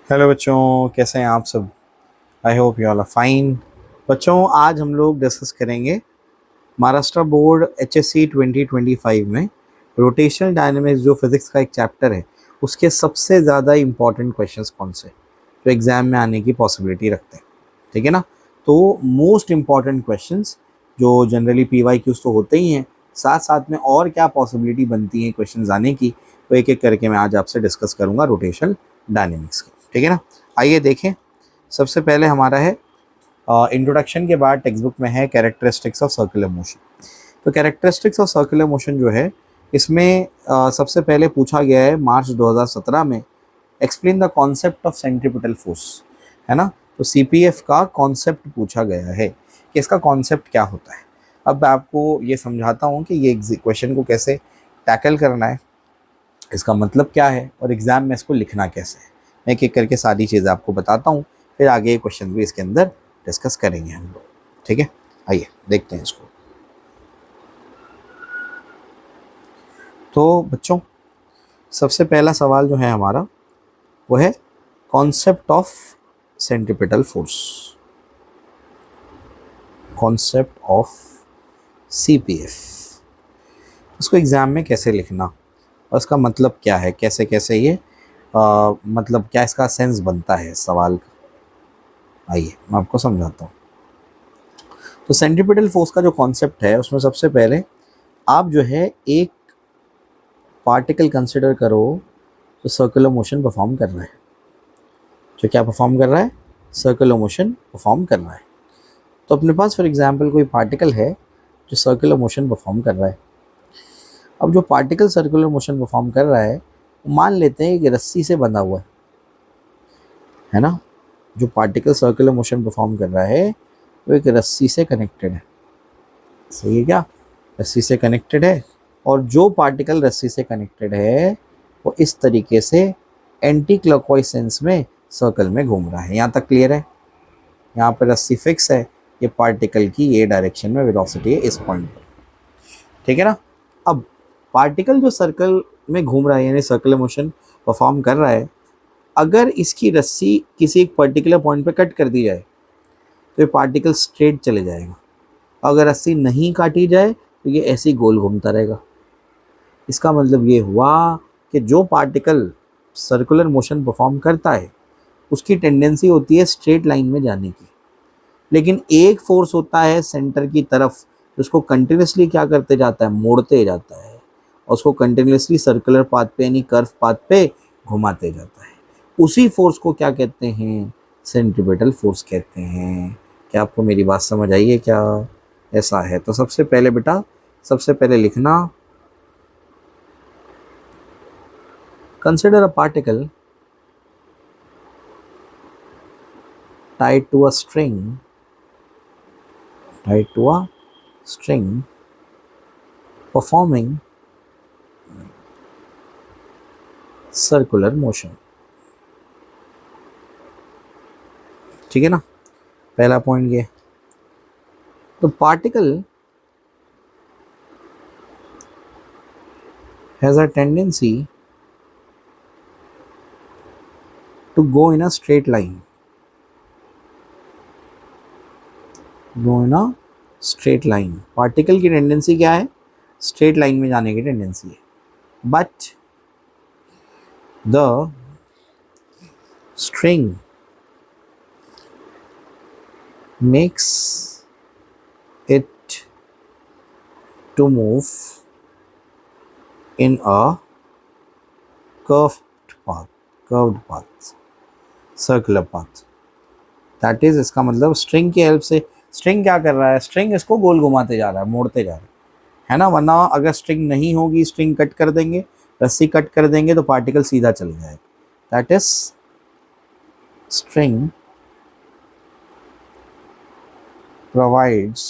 Hello बच्चों, कैसे हैं आप सब। I hope you all are fine. बच्चों, आज हम लोग डिस्कस करेंगे महाराष्ट्र बोर्ड HSC 2025 में रोटेशनल डायनेमिक्स जो फिजिक्स का एक चैप्टर है उसके सबसे ज़्यादा इम्पॉर्टेंट क्वेश्चंस कौन से जो एग्ज़ाम में आने की पॉसिबिलिटी रखते हैं। ठीक है ना। तो मोस्ट इम्पॉर्टेंट क्वेश्चंस जो जनरली PYQs तो होते ही हैं, साथ साथ में और क्या पॉसिबिलिटी बनती है क्वेश्चंस आने की, तो एक एक करके मैं आज आपसे डिस्कस करूँगा रोटेशनल डायनेमिक्स की। ठीक है ना। आइए देखें। सबसे पहले हमारा है इंट्रोडक्शन के बाद टेक्स्ट बुक में है कैरेक्टरिस्टिक्स ऑफ सर्कुलर मोशन। तो कैरेक्टरिस्टिक्स ऑफ सर्कुलर मोशन जो है इसमें सबसे पहले पूछा गया है मार्च 2017 में, explain the concept of centripetal force. है ना। तो CPF का कॉन्सेप्ट पूछा गया है कि इसका कॉन्सेप्ट क्या होता है। अब मैं आपको ये समझाता हूँ कि ये क्वेश्चन को कैसे टैकल करना है, इसका मतलब क्या है और एग्ज़ाम में इसको लिखना कैसे है। मैं एक एक करके सारी चीज़ें आपको बताता हूँ, फिर आगे क्वेश्चन भी इसके अंदर डिस्कस करेंगे हम लोग। ठीक है, आइए देखते हैं इसको। तो बच्चों, सबसे पहला सवाल जो है हमारा वो है concept of centripetal force, concept of CPF। उसको एग्ज़ाम में कैसे लिखना और उसका मतलब क्या है, कैसे कैसे ये मतलब क्या इसका सेंस बनता है इस सवाल का। आइए मैं आपको समझाता हूँ। तो सेंट्रीपिटल फोर्स का जो कॉन्सेप्ट है उसमें सबसे पहले आप जो है एक पार्टिकल कंसिडर करो जो सर्कुलर मोशन परफॉर्म कर रहा है। जो क्या परफॉर्म कर रहा है? सर्कुलर मोशन परफॉर्म कर रहा है। तो अपने पास फॉर एग्जांपल कोई पार्टिकल है जो सर्कुलर मोशन परफॉर्म कर रहा है। अब जो पार्टिकल सर्कुलर मोशन परफॉर्म कर रहा है मान लेते हैं कि रस्सी से बंधा हुआ है ना। जो पार्टिकल सर्कुलर मोशन परफॉर्म कर रहा है वो एक रस्सी से कनेक्टेड है। सही है क्या? रस्सी से कनेक्टेड है और जो पार्टिकल रस्सी से कनेक्टेड है वो इस तरीके से एंटी क्लॉकवाइज सेंस में सर्कल में घूम रहा है। यहाँ तक क्लियर है? यहाँ पर रस्सी फिक्स है, ये पार्टिकल की ये डायरेक्शन में वेलोसिटी है इस पॉइंट पर। ठीक है ना। अब पार्टिकल जो सर्कल में घूम रहा है यानी सर्कुलर मोशन परफॉर्म कर रहा है, अगर इसकी रस्सी किसी एक पर्टिकुलर पॉइंट पे कट कर दी जाए तो ये पार्टिकल स्ट्रेट चले जाएगा। अगर रस्सी नहीं काटी जाए तो ये ऐसे ही गोल घूमता रहेगा। इसका मतलब ये हुआ कि जो पार्टिकल सर्कुलर मोशन परफॉर्म करता है उसकी टेंडेंसी होती है स्ट्रेट लाइन में जाने की, लेकिन एक फोर्स होता है सेंटर की तरफ उसको कंटिन्यूसली क्या करते जाता है, मोड़ते जाता है और उसको कंटिन्यूसली सर्कुलर पाथ पे यानी कर्व पाथ पे घुमाते जाता है। उसी फोर्स को क्या कहते हैं? सेंट्रीपिटल फोर्स कहते हैं। क्या आपको मेरी बात समझ आई है क्या? ऐसा है। तो सबसे पहले बेटा, सबसे पहले लिखना, consider a particle tied to a string, tied to a string performing circular motion। ठीक है ना। पहला पॉइंट ये। तो particle has a tendency to go in a straight line, go in a straight line। Particle की tendency क्या है? Straight line में जाने की टेंडेंसी है। But the string makes it to move in a curved path, circular path। That is, इसका मतलब string की हेल्प से, स्ट्रिंग क्या कर रहा है? स्ट्रिंग इसको गोल घुमाते जा रहा है, मोड़ते जा रहा है ना। वरना अगर स्ट्रिंग नहीं होगी, स्ट्रिंग कट कर देंगे, रस्सी कट कर देंगे तो पार्टिकल सीधा चल जाएगा। That is string provides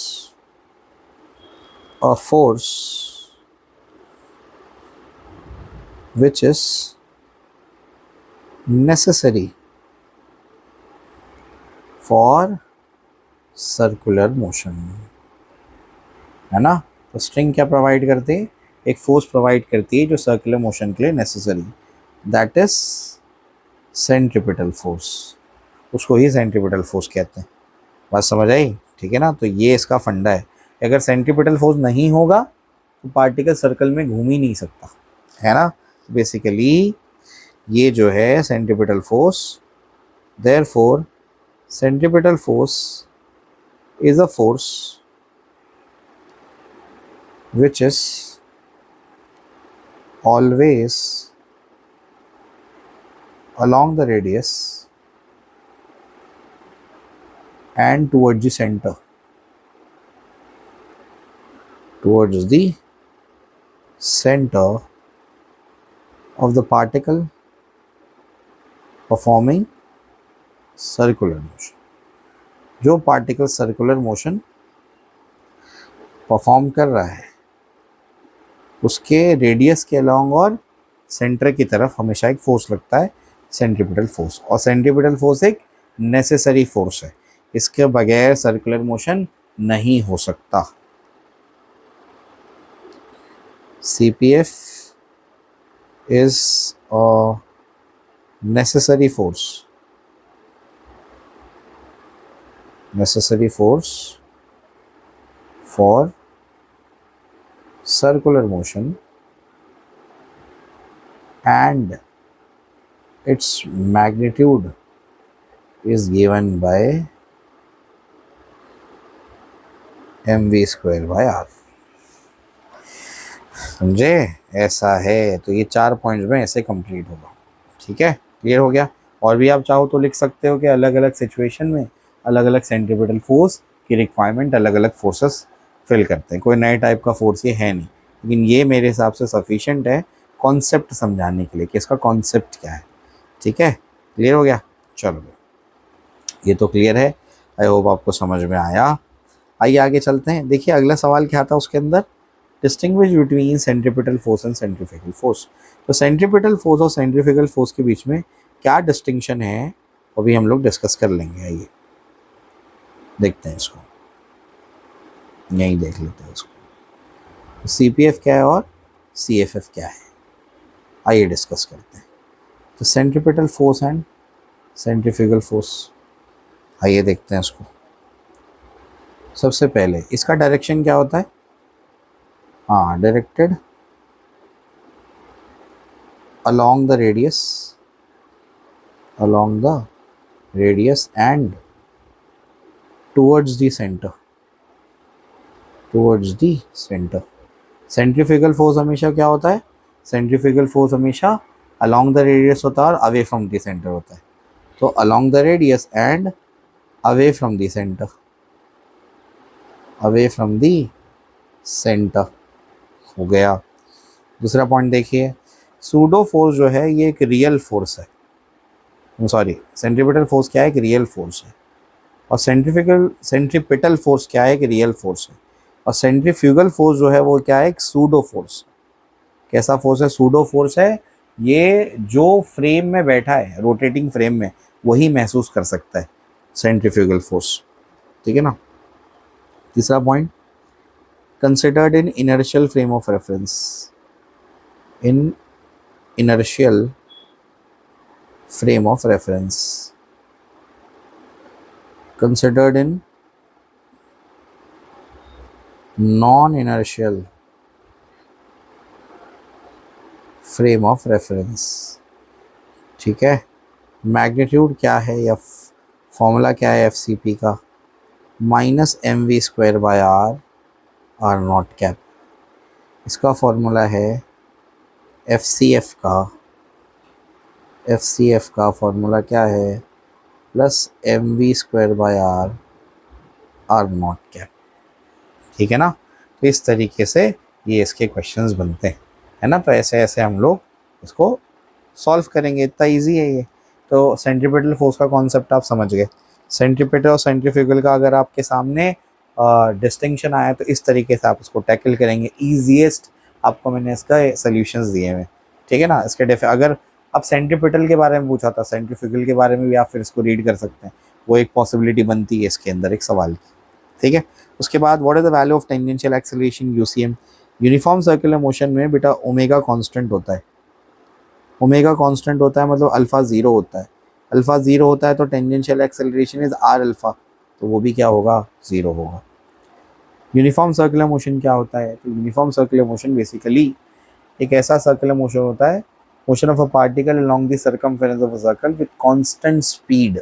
a force which is necessary for circular motion। है ना। तो स्ट्रिंग क्या प्रोवाइड करती है? एक फोर्स प्रोवाइड करती है जो सर्कुलर मोशन के लिए necessary. That is centripetal force, उसको ही सेंट्रिपिटल फोर्स कहते हैं। बात समझ आई? ठीक है ना। तो ये इसका फंडा है। अगर सेंट्रिपिटल फोर्स नहीं होगा तो पार्टिकल सर्कल में घूम ही नहीं सकता, है ना। बेसिकली ये जो है centripetal force, therefore centripetal force is a force which is always along the radius and towards the center, towards the center of the particle performing circular motion। जो पार्टिकल सर्कुलर मोशन परफॉर्म कर रहा है उसके radius के along और centre की तरफ हमेशा एक फोर्स लगता है, सेंट्रिपिटल फोर्स। और सेंट्रिपिटल फोर्स एक नेसेसरी फोर्स है, इसके बगैर सर्कुलर मोशन नहीं हो सकता। CPF is a necessary force for circular motion and its magnitude is given by mv²/r। समझे? ऐसा है। तो ये 4 पॉइंट्स में ऐसे कंप्लीट होगा। ठीक है, क्लियर हो गया। और भी आप चाहो तो लिख सकते हो कि अलग अलग सिचुएशन में अलग अलग सेंट्रिपिटल फोर्स की रिक्वायरमेंट अलग अलग फोर्सेस फिल करते हैं। कोई नए टाइप का फोर्स ये है नहीं, लेकिन ये मेरे हिसाब से सफिशिएंट है कॉन्सेप्ट समझाने के लिए कि इसका कॉन्सेप्ट क्या है। ठीक है, क्लियर हो गया। चलो ये तो क्लियर है, आई होप आपको समझ में आया। आइए आगे चलते हैं। देखिए अगला सवाल क्या था उसके अंदर, distinguish between centripetal force and centrifugal force. तो सेंट्रिपिटल फोर्स और सेंट्रीफ्यूगल फोर्स के बीच में क्या डिस्टिंक्शन है वो भी हम लोग डिस्कस कर लेंगे। आइए देखते हैं इसको, यहीं देख लेते हैं इसको। CPF क्या है और CFF क्या है, आइए डिस्कस करते हैं। तो centripetal force and centrifugal force, आइए देखते हैं इसको। सबसे पहले इसका डायरेक्शन क्या होता है? हाँ, directed along the radius and towards the center, centrifugal force हमेशा क्या होता है? सेंट्रीफ्यूगल फोर्स हमेशा along the radius होता है और away from the center होता है। तो along the radius and away from the center हो गया। दूसरा पॉइंट देखिए, सूडो फोर्स जो है ये एक रियल फोर्स है, सॉरी सेंट्रीपिटल फोर्स क्या है? एक रियल फोर्स है। और सेंट्रीपिटल फोर्स क्या है? एक रियल फोर्स है। और सेंट्रीफ्यूगल फोर्स जो है वो क्या है? एक सूडो फोर्स। कैसा फोर्स है? सूडो फोर्स है। ये जो फ्रेम में बैठा है, रोटेटिंग फ्रेम में, वही महसूस कर सकता है सेंट्रीफ्यूगल फोर्स। ठीक है ना। तीसरा point, considered in inertial frame of reference, considered in non-inertial frame of reference। ठीक है, मैग्नीट्यूड क्या है या फॉर्मूला क्या है FCP का? -mv²/r R not cap. इसका फॉर्मूला है FCF का फॉर्मूला क्या है? +mv²/r R not cap. ठीक है ना। तो इस तरीके से ये इसके क्वेश्चंस बनते हैं, है ना। तो ऐसे ऐसे हम लोग इसको सॉल्व करेंगे, इतना इजी है ये। तो सेंट्रीपिटल फोर्स का कॉन्सेप्ट आप समझ गए। सेंट्रीपिटल और सेंट्रीफ्यूगल का अगर आपके सामने डिस्टिंक्शन आया तो इस तरीके से आप उसको टैकल करेंगे। ईजीएस्ट आपको मैंने इसका सॉल्यूशंस दिए हैं। ठीक है ना। इसके अगर आप सेंट्रीपिटल के बारे में पूछा था, सेंट्रीफ्यूगल के बारे में भी आप फिर इसको रीड कर सकते हैं, वो एक पॉसिबिलिटी बनती है इसके अंदर एक सवाल की। ठीक है। उसके बाद what is the value of tangential acceleration UCM? Uniform circular motion में बेटा ओमेगा कांस्टेंट होता है। ओमेगा कांस्टेंट होता है मतलब अल्फा ज़ीरो होता है, अल्फा ज़ीरो होता है तो tangential acceleration is R alpha, तो वो भी क्या होगा, ज़ीरो होगा। यूनिफॉर्म सर्कुलर मोशन क्या होता है, तो यूनिफॉर्म सर्कुलर मोशन बेसिकली एक ऐसा सर्कुलर मोशन होता है, motion of a particle along the circumference of a circle with constant speed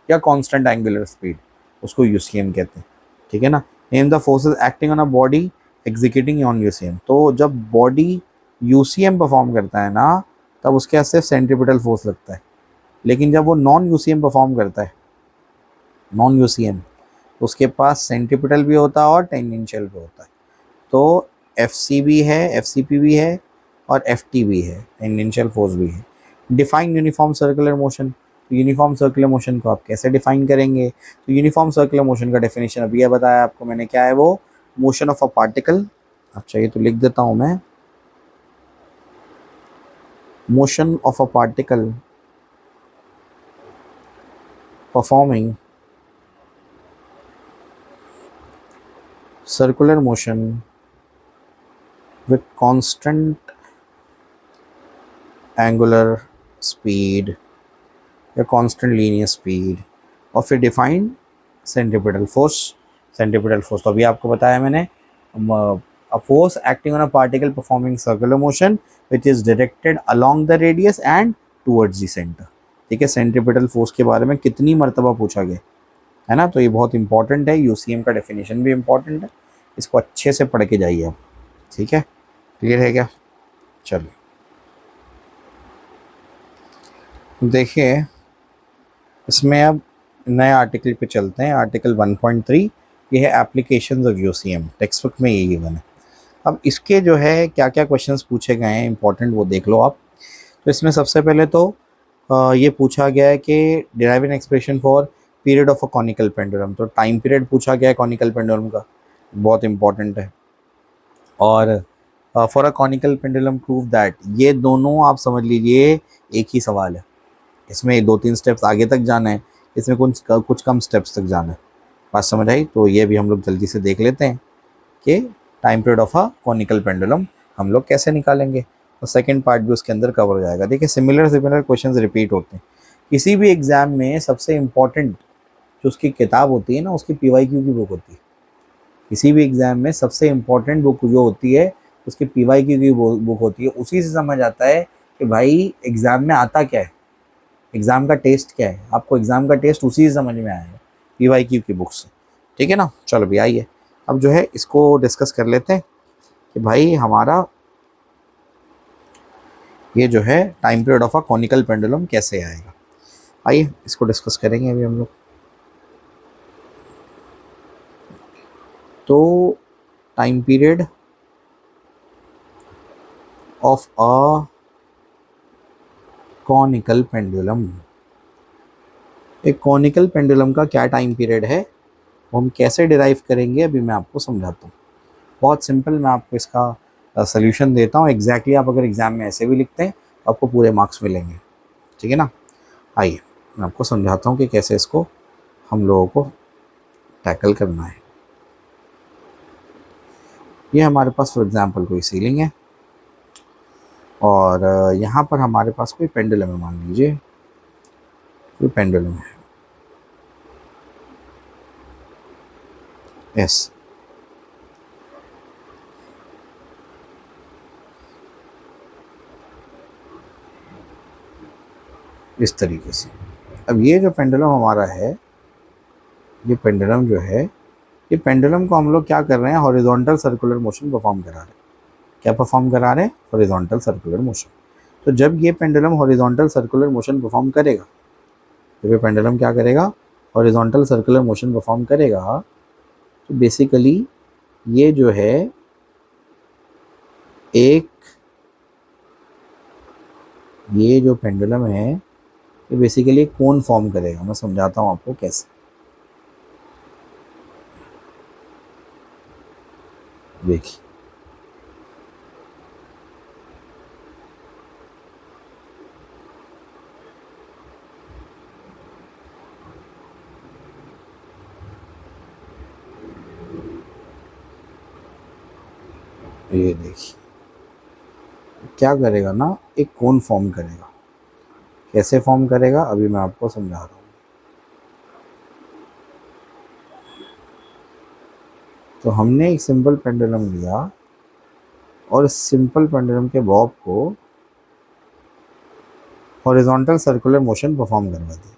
या कांस्टेंट एंगुलर स्पीड, उसको यूसीएम कहते हैं, ठीक है ना। Name the forces acting on a body executing on UCM, तो जब बॉडी यूसीएम परफॉर्म करता है ना, तब उसके हाथ सिर्फ सेंट्रीपिटल फोर्स लगता है, लेकिन जब वो नॉन यूसीएम परफॉर्म करता है, नॉन यूसीएम, तो उसके पास सेंट्रीपिटल भी होता है और टेंजेंशियल भी होता है। तो एफ सी भी है, एफ सी पी भी है और एफ टी भी है, टेंजेंशियल फोर्स भी है। डिफाइन यूनिफॉर्म सर्कुलर मोशन, तो यूनिफॉर्म सर्कुलर मोशन को आप कैसे डिफाइन करेंगे, तो यूनिफॉर्म सर्कुलर मोशन का डेफिनेशन अभी यह बताया आपको मैंने, क्या है वो, मोशन ऑफ अ पार्टिकल, अच्छा ये तो लिख देता हूँ मैं, motion of a particle performing circular motion with constant angular speed या constant linear speed और फिर defined centripetal force, centripetal force तो अभी आपको बताया मैंने, a force acting on a particle performing circular motion which is directed along the radius and towards the center, ठीक है। सेंट्रीपिटल फोर्स के बारे में कितनी मरतबा पूछा गया है ना, तो ये बहुत इंपॉर्टेंट है, यूसीएम का डेफिनेशन भी इंपॉर्टेंट है, इसको अच्छे से पढ़ के जाइए आप, ठीक है। क्लियर है क्या, चलिए देखिए इसमें अब नए आर्टिकल पे चलते हैं, आर्टिकल 1.3, ये है applications of UCM, text book में ये गिवन है। अब इसके जो है क्या क्या क्वेश्चंस पूछे गए हैं इंपॉर्टेंट, वो देख लो आप। तो इसमें सबसे पहले तो ये पूछा गया है कि derive N expression for period of a conical pendulum, तो टाइम पीरियड पूछा गया है कॉनिकल पेंडुलम का, बहुत इंपॉर्टेंट है। और for a conical pendulum prove that, ये दोनों आप समझ लीजिए एक ही सवाल है, इसमें 2-3 स्टेप्स आगे तक जाना है, इसमें कुछ कम स्टेप्स तक जाना है, बात समझ आई। तो ये भी हम लोग जल्दी से देख लेते हैं कि time period of a conical pendulum हम लोग कैसे निकालेंगे, और सेकंड पार्ट भी उसके अंदर कवर हो जाएगा। देखिए सिमिलर क्वेश्चंस रिपीट होते हैं किसी भी एग्जाम में, सबसे इम्पॉर्टेंट जो उसकी किताब होती है ना, उसकी पीवाईक्यू की बुक होती है। किसी भी एग्जाम में सबसे इम्पॉर्टेंट बुक जो होती है उसकी पीवाईक्यू की बुक होती है, उसी से समझ आता है कि भाई एग्जाम में आता क्या है, एग्ज़ाम का टेस्ट क्या है, आपको एग्ज़ाम का टेस्ट उसी से समझ में आएगा, पीवाईक्यू की बुक से, ठीक है ना। चलो भी आइए अब जो है इसको डिस्कस कर लेते हैं कि भाई हमारा ये जो है time period of a conical pendulum कैसे आएगा, आइए इसको डिस्कस करेंगे अभी हम लोग। तो time period of a conical pendulum, एक कॉनिकल पेंडुलम का क्या टाइम पीरियड है, वो हम कैसे डिराइव करेंगे अभी मैं आपको समझाता हूँ। बहुत सिंपल, मैं आपको इसका सल्यूशन देता हूँ। एग्जैक्टली आप अगर एग्ज़ाम में ऐसे भी लिखते हैं आपको पूरे मार्क्स मिलेंगे, ठीक है ना। आइए मैं आपको समझाता हूँ कि कैसे इसको हम लोगों को टैकल करना है। ये हमारे पास फॉर एग्जांपल कोई सीलिंग है और यहाँ पर हमारे पास कोई पेंडुलम है, मान लीजिए कोई पेंडुलम है यस, इस तरीके से। अब ये जो पेंडुलम हमारा है, ये पेंडुलम जो है, ये पेंडुलम को हम लोग क्या कर रहे हैं, हॉरिजॉन्टल सर्कुलर मोशन परफॉर्म करा रहे हैं। क्या परफॉर्म करा रहे हैं, हॉरिजॉन्टल सर्कुलर मोशन। तो जब ये pendulum horizontal circular motion perform करेगा, जब ये पेंडुलम क्या करेगा, हॉरिजॉन्टल सर्कुलर मोशन परफॉर्म करेगा, तो बेसिकली ये जो है एक, ये जो पेंडुलम है ये बेसिकली एक कोन फॉर्म करेगा। मैं समझाता हूँ आपको कैसे। देखिए ये देखिए क्या करेगा ना, एक कोन फॉर्म करेगा। कैसे फॉर्म करेगा अभी मैं आपको समझा रहा हूँ। तो हमने एक सिंपल पेंडुलम लिया और इस सिंपल पेंडुलम के बॉब को हॉरिजॉन्टल सर्कुलर मोशन परफॉर्म करवा दिया।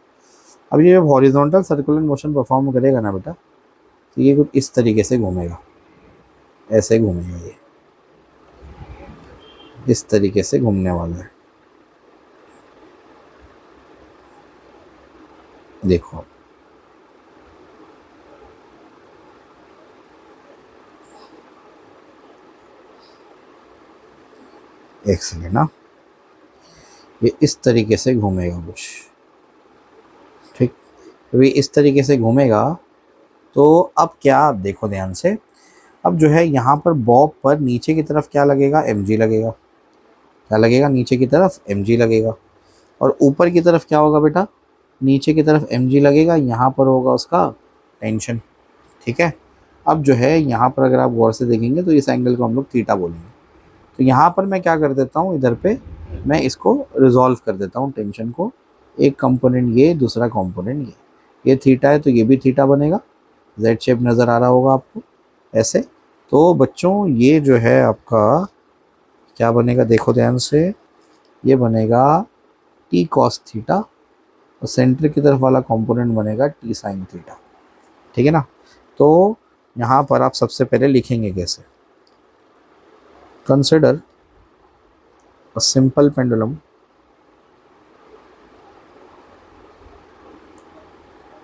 अब ये जब हॉरिजॉन्टल सर्कुलर मोशन परफॉर्म करेगा ना बेटा, तो ये कुछ इस तरीके से घूमेगा, ऐसे घूमेगा, ये इस तरीके से घूमने वाला है। देखो एक सेकेंड ना, ये इस तरीके से घूमेगा कुछ, ठीक। तो ये इस तरीके से घूमेगा। तो अब क्या, आप देखो ध्यान से, अब जो है यहाँ पर बॉब पर नीचे की तरफ क्या लगेगा, mg लगेगा। क्या लगेगा, नीचे की तरफ mg लगेगा। और ऊपर की तरफ क्या होगा बेटा, नीचे की तरफ mg लगेगा, यहाँ पर होगा उसका टेंशन, ठीक है। अब जो है यहाँ पर अगर आप गौर से देखेंगे तो इस एंगल को हम लोग थीटा बोलेंगे। तो यहाँ पर मैं क्या कर देता हूँ, इधर पे मैं इसको रिजॉल्व कर देता हूँ टेंशन को। एक कंपोनेंट ये, दूसरा कंपोनेंट ये थीटा है तो ये भी थीटा बनेगा। जेड शेप नज़र आ रहा होगा आपको ऐसे। तो बच्चों ये जो है आपका क्या बनेगा, देखो ध्यान से, ये बनेगा टी कॉस थीटा और सेंटर की तरफ वाला कंपोनेंट बनेगा टी साइन थीटा, ठीक है ना। तो यहाँ पर आप सबसे पहले लिखेंगे कैसे, consider a simple pendulum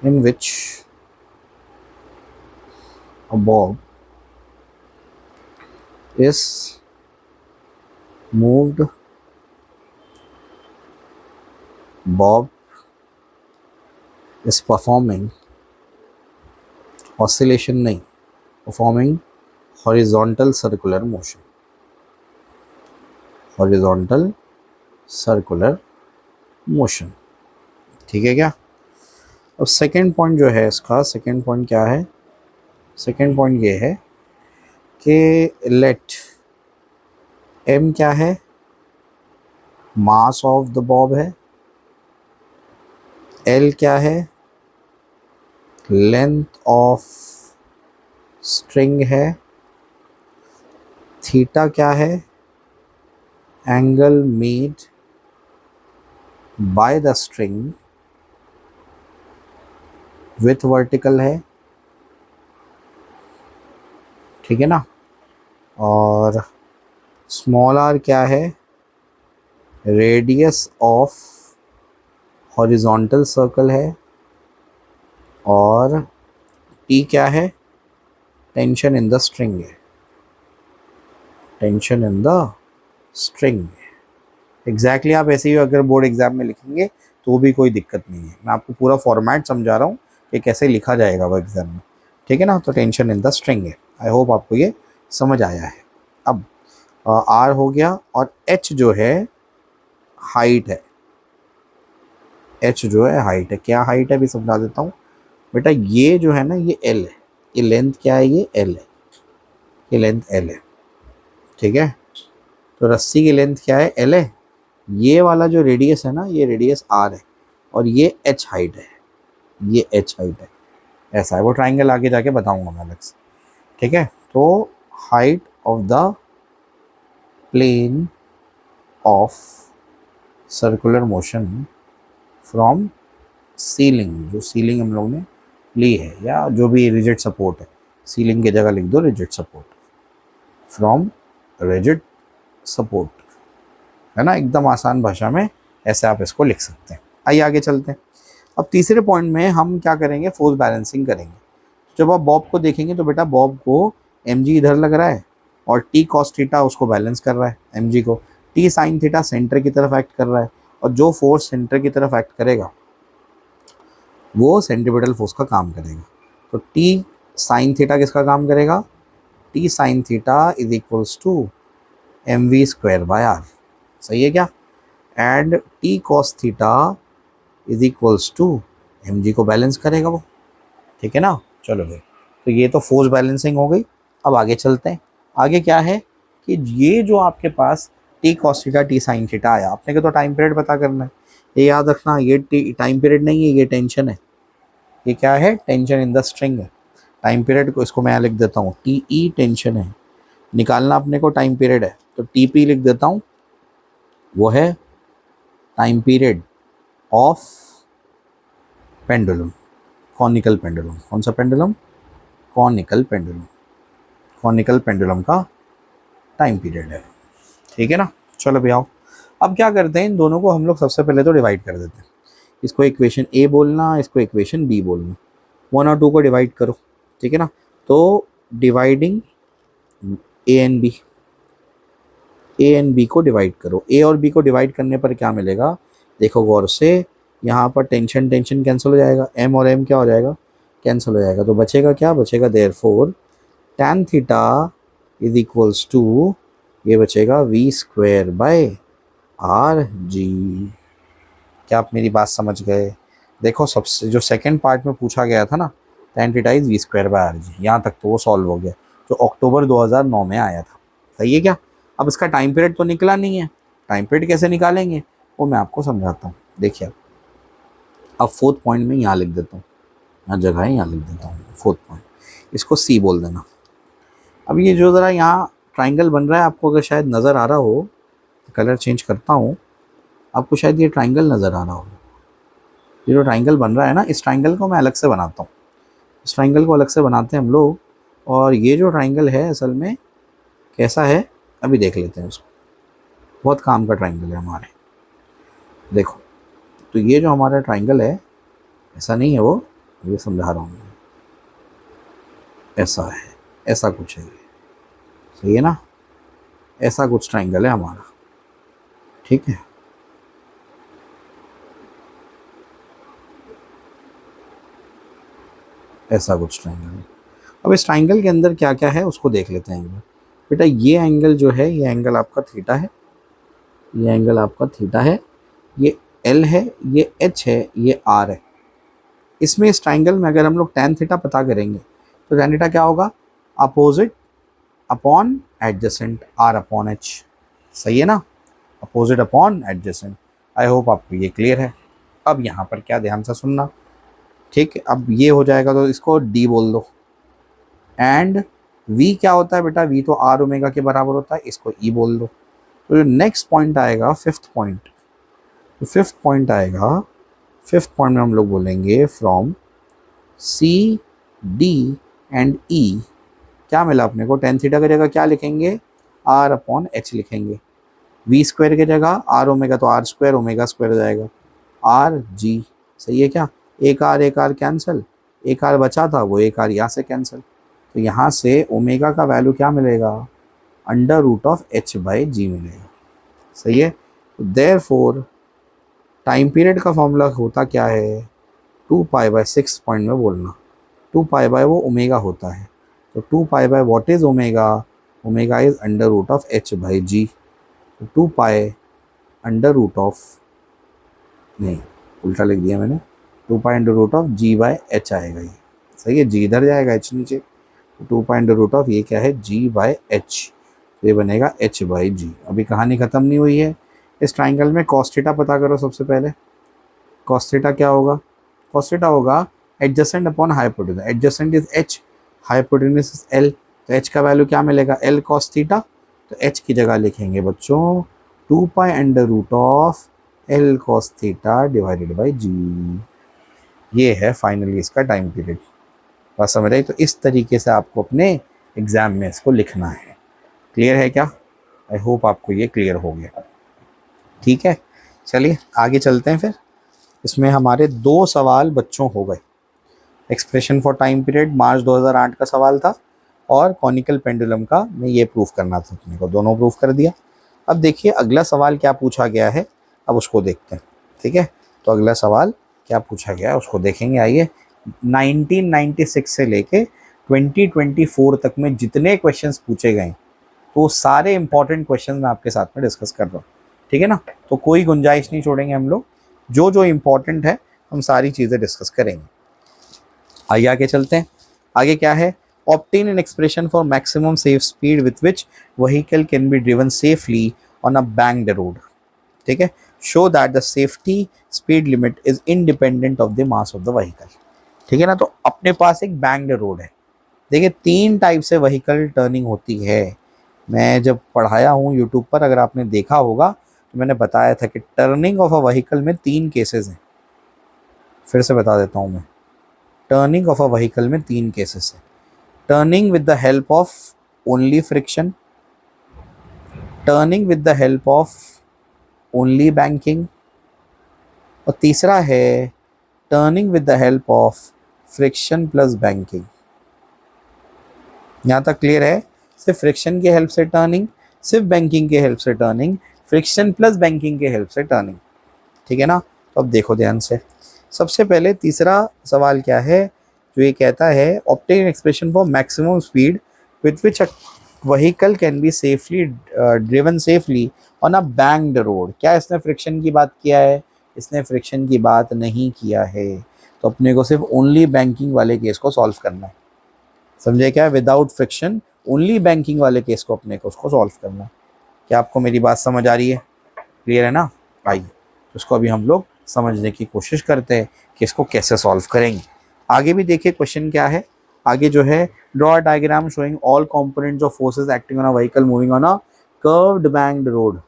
in which a bob is moved, bob is performing oscillation नहीं, performing horizontal circular motion, horizontal circular motion, ठीक है क्या। अब सेकेंड पॉइंट जो है इसका, सेकेंड पॉइंट क्या है, सेकेंड पॉइंट ये है कि लेट m क्या है, मास ऑफ द बॉब है, l क्या है, लेंथ ऑफ स्ट्रिंग है, थीटा क्या है, angle made by the string with vertical है, ठीक है ना। और स्मॉल r क्या है, रेडियस ऑफ हॉरिजॉन्टल सर्कल है, और t क्या है, टेंशन इन द स्ट्रिंग है, tension in the string. Exactly आप ऐसे ही अगर बोर्ड एग्जाम में लिखेंगे तो भी कोई दिक्कत नहीं है। मैं आपको पूरा फॉर्मेट समझा रहा हूँ कि कैसे लिखा जाएगा वो एग्जाम में, ठीक है ना। तो टेंशन इन द स्ट्रिंग है। आई होप आपको ये समझ आया है। अब आर हो गया, और एच जो है हाइट है, एच जो है हाइट है। क्या हाइट है भी समझा देता हूँ बेटा। ये जो है ना ये एल है, ये लेंथ क्या है, ये एल है, ये लेंथ एल है, ठीक है। तो रस्सी की लेंथ क्या है, एल है। ये वाला जो रेडियस है ना, ये रेडियस आर है, और ये एच हाइट है, ये एच हाइट है। ऐसा है, वो ट्राइंगल आगे जाके बताऊंगा मैं अलग से, ठीक है। तो height of the plane of circular motion from ceiling, जो सीलिंग हम लोग ने ली है, या जो भी रिजिड सपोर्ट है, सीलिंग की जगह लिख दो rigid support, from rigid support, है ना। एकदम आसान भाषा में ऐसे आप इसको लिख सकते हैं। आइए आगे चलते हैं। अब तीसरे पॉइंट में हम क्या करेंगे, फोर्स बैलेंसिंग करेंगे। जब आप बॉब को देखेंगे तो बेटा बॉब को mg इधर लग रहा है और t cos थीटा उसको बैलेंस कर रहा है, mg को। t sin थीटा सेंटर की तरफ एक्ट कर रहा है, और जो फोर्स सेंटर की तरफ एक्ट करेगा वो सेंट्रीपिटल फोर्स का काम करेगा। तो t sin थीटा किसका काम करेगा, t sin theta is equals to mv square by r, सही है क्या। And t cos theta is equals to mg को बैलेंस करेगा वो, ठीक है ना। चलो भाई, तो ये तो फोर्स बैलेंसिंग हो गई। अब आगे चलते हैं। आगे क्या है कि ये जो आपके पास T cos theta T sine theta आया, अपने को तो टाइम पीरियड पता करना है। ये याद रखना, ये टाइम पीरियड नहीं है, ये टेंशन है। ये क्या है? टेंशन इन द स्ट्रिंग है। टाइम पीरियड को इसको मैं लिख देता हूँ टी ई, टेंशन है। निकालना अपने को टाइम पीरियड है, तो टी पी लिख देता हूँ, वो है time period of pendulum, conical pendulum. कौन सा pendulum? Conical pendulum. Conical pendulum का टाइम पीरियड है, ठीक है ना। चलो भैया आओ, अब क्या करते हैं, इन दोनों को हम लोग सबसे पहले तो डिवाइड कर देते हैं। इसको इक्वेशन ए बोलना, इसको इक्वेशन बी बोलना। 1 और 2 को डिवाइड करो, ठीक है ना। तो dividing A and B, A and B को डिवाइड करो। ए और बी को डिवाइड करने पर क्या मिलेगा, देखो गौर से, यहाँ पर टेंशन टेंशन कैंसिल हो जाएगा, एम और एम क्या हो जाएगा, कैंसिल हो जाएगा। तो बचेगा क्या, बचेगा therefore tan theta is equals to, ये बचेगा V square by are G. क्या आप मेरी बात समझ गए? देखो सबसे जो सेकंड पार्ट में पूछा गया था ना, tan theta is v square by are g, यहाँ तक तो वो सॉल्व हो गया, जो अक्टूबर 2009 में आया था। सही है क्या? अब इसका टाइम पीरियड तो निकला नहीं है, टाइम पीरियड कैसे निकालेंगे वो मैं आपको समझाता हूँ। देखिए अब फोर्थ पॉइंट में यहाँ लिख देता हूँ, यहाँ जगह है, यहाँ लिख देता हूँ फोर्थ पॉइंट, इसको सी बोल देना। अब ये जो ज़रा यहाँ ट्राइंगल बन रहा है, आपको अगर शायद नज़र आ रहा हो, कलर चेंज करता हूँ, आपको शायद ये ट्राइंगल नज़र आ रहा हो। ये जो ट्राइंगल बन रहा है ना, इस ट्राइंगल को मैं अलग से बनाता हूँ, इस ट्राइंगल को अलग से बनाते हैं हम लोग। और ये जो ट्राइंगल है असल में कैसा है अभी देख लेते हैं उसको। बहुत काम का ट्राइंगल है हमारे, देखो। तो ये जो हमारा ट्राइंगल है ऐसा नहीं है, वो ये समझा रहा हूँ, ऐसा है, ऐसा कुछ है, सही है ना, ऐसा कुछ ट्राइंगल है हमारा, ठीक है। ऐसा कुछ ट्राइंगल है। अब इस ट्राइंगल के अंदर क्या क्या है उसको देख लेते हैं बेटा। ये एंगल जो है, ये एंगल आपका थीटा है, ये एंगल आपका थीटा है, ये एल है, ये एच है, ये आर है। इसमें इस ट्राइंगल में अगर हम लोग tan थीटा पता करेंगे तो tan थीटा क्या होगा, opposite upon adjacent, r upon h. सही है ना, opposite upon adjacent. I hope आपको ये क्लियर है। अब यहाँ पर क्या, ध्यान से सुनना, ठीक है। अब ये हो जाएगा तो इसको डी बोल दो। एंड v क्या होता है बेटा, v तो आर ओमेगा के बराबर होता है, इसको ई बोल दो। तो जो नेक्स्ट पॉइंट आएगा, फिफ्थ पॉइंट, तो फिफ्थ पॉइंट आएगा, फिफ्थ पॉइंट में हम लोग बोलेंगे फ्रॉम सी डी एंड ई क्या मिला अपने को, tan थीटा की जगह क्या लिखेंगे, r अपॉन एच लिखेंगे। v स्क्वायर की जगह r ओमेगा तो r स्क्वायर, ओमेगा स्क्वायर हो जाएगा, r g। सही है क्या, एक r कैंसिल, एक r बचा था वो एक r यहाँ से कैंसिल। तो यहाँ से ओमेगा का वैल्यू क्या मिलेगा, under root of h by g मिलेगा। सही है। तो देयरफॉर टाइम पीरियड का फॉर्मूला होता क्या है, 2 पाई बाय 6 पॉइंट में बोलना, 2 पाई बाय वो ओमेगा होता है। तो 2 pi by what is omega, omega is under root of h by g. तो 2 पाई अंडर रूट ऑफ, नहीं उल्टा लिख दिया मैंने, 2 pi under root of g by h आएगा ये। सही है, g इधर जाएगा, h नीचे। 2 पाई अंडर रूट ऑफ ये क्या है, g बाय h, तो ये बनेगा h बाई जी। अभी कहानी ख़त्म नहीं हुई है। इस ट्राइंगल में cos थीटा पता करो सबसे पहले। cos थीटा क्या होगा, cos थीटा होगा adjacent upon hypotenuse. Adjacent is h, hypotenuse is l। तो h का वैल्यू क्या मिलेगा, l cos थीटा। तो h की जगह लिखेंगे बच्चों 2 pi under root of l cos theta divided by g। ये है फाइनली इसका टाइम पीरियड। बात समझ रहे? तो इस तरीके से आपको अपने एग्जाम में इसको लिखना है। क्लियर है क्या? आई होप आपको ये क्लियर हो गया। ठीक है, चलिए आगे चलते हैं फिर। इसमें हमारे 2 सवाल बच्चों हो गए। एक्सप्रेशन फॉर टाइम पीरियड मार्च 2008 का सवाल था, और कॉनिकल पेंडुलम का मैं ये प्रूफ करना था अपने को, दोनों प्रूफ कर दिया। अब देखिए अगला सवाल क्या पूछा गया है, अब उसको देखते हैं। ठीक है, तो अगला सवाल क्या पूछा गया है उसको देखेंगे। आइए, 1996 से लेके 2024 तक में जितने क्वेश्चंस पूछे गए, तो सारे इंपॉर्टेंट क्वेश्चंस मैं आपके साथ में डिस्कस कर रहा हूँ। ठीक है ना, तो कोई गुंजाइश नहीं छोड़ेंगे हम लोग, जो जो इम्पोर्टेंट है हम सारी चीज़ें डिस्कस करेंगे। आइए आगे चलते हैं। आगे क्या है, obtain an expression for maximum safe speed with which vehicle can be driven safely on a banked road, ठीक है, show that the safety speed limit is independent of the mass of the vehicle, ठीक है ना। तो अपने पास एक banked road है, देखिए 3 टाइप से व्हीकल टर्निंग होती है। मैं जब पढ़ाया हूँ यूट्यूब पर, अगर आपने देखा होगा तो मैंने बताया था कि टर्निंग ऑफ अ व्हीकल में 3 केसेस हैं। फिर से बता देता हूँ मैं, टर्निंग ऑफ अ व्हीकल में 3 केसेस है। Turning with the help of only friction, turning with the help of only banking, और तीसरा है turning with the help of friction plus banking. यहाँ तक क्लियर है? सिर्फ फ्रिक्शन की हेल्प से टर्निंग, सिर्फ बैंकिंग के हेल्प से टर्निंग, फ्रिक्शन प्लस बैंकिंग के हेल्प से टर्निंग, ठीक है ना। तो अब देखो ध्यान से, सबसे पहले तीसरा सवाल क्या है, जो ये कहता है obtain expression for maximum speed with which a vehicle can be safely driven safely on a banked road. क्या इसने फ्रिक्शन की बात किया है? इसने फ्रिक्शन की बात नहीं किया है। तो अपने को सिर्फ ओनली बैंकिंग वाले केस को सॉल्व करना है, समझे क्या? विदाउट फ्रिक्शन ओनली बैंकिंग वाले केस को अपने को उसको सॉल्व करना है। क्या आपको मेरी बात समझ आ रही है? क्लियर है ना? आइए उसको अभी हम लोग समझने की कोशिश करते हैं कि इसको कैसे सॉल्व करेंगे। आगे भी देखिए क्वेश्चन क्या है। आगे जो है, draw diagram showing all components of forces acting on a vehicle moving on a curved banked road.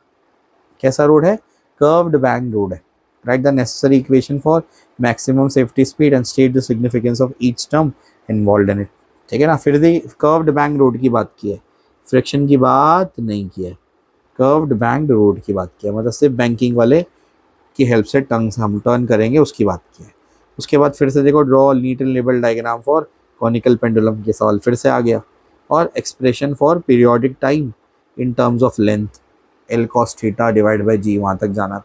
कैसा रोड है? कर्व्ड बैंक्ड रोड है। Right the necessary equation for maximum safety speed and state the significance of each term involved in it, ठीक है ना। फिर भी curved bank road की बात की है, फ्रिक्शन की बात नहीं की है, कर्व्ड बैंक रोड की बात की है, मतलब सिर्फ बैंकिंग वाले की हेल्प से टंग से हम टर्न करेंगे उसकी बात की है। उसके बाद फिर से देखो, draw neat and label diagram for conical pendulum, के सवाल फिर से आ गया। और expression for periodic time in terms of length, L cos theta divide by g, वहाँ तक जाना था,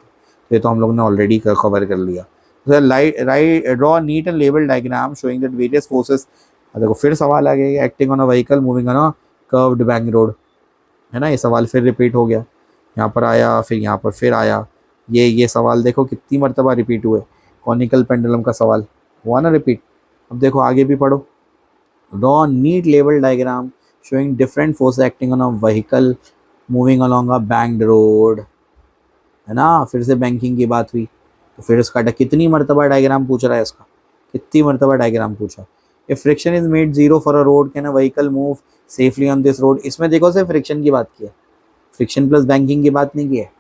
तो ये तो हम लोग ने ऑलरेडी कवर कर लिया। Draw neat and label diagram showing that various forces, देखो फिर सवाल आ गया, acting on a vehicle moving on a curved bank road, है ना। ये सवाल फिर रिपीट हो गया, यहाँ पर आया, फिर यहाँ पर फिर आया। ये सवाल देखो कितनी मरतबा रिपीट हुए। कॉनिकल पेंडुलम का सवाल हुआ ना रिपीट। अब देखो आगे भी पढ़ो, draw NEET level diagram showing different force acting on a vehicle moving along a banked road, है ना। फिर से बैंकिंग की बात हुई, तो फिर उसका कितनी मरतबा डायग्राम पूछ रहा है इसका, कितनी मरतबा डायग्राम पूछा। If friction is made zero for a road can a vehicle move safely on this road. इसमें देखो सिर्फ फ्रिक्शन की बात की है, फ्रिक्शन प्लस बैंकिंग की बात नहीं की है।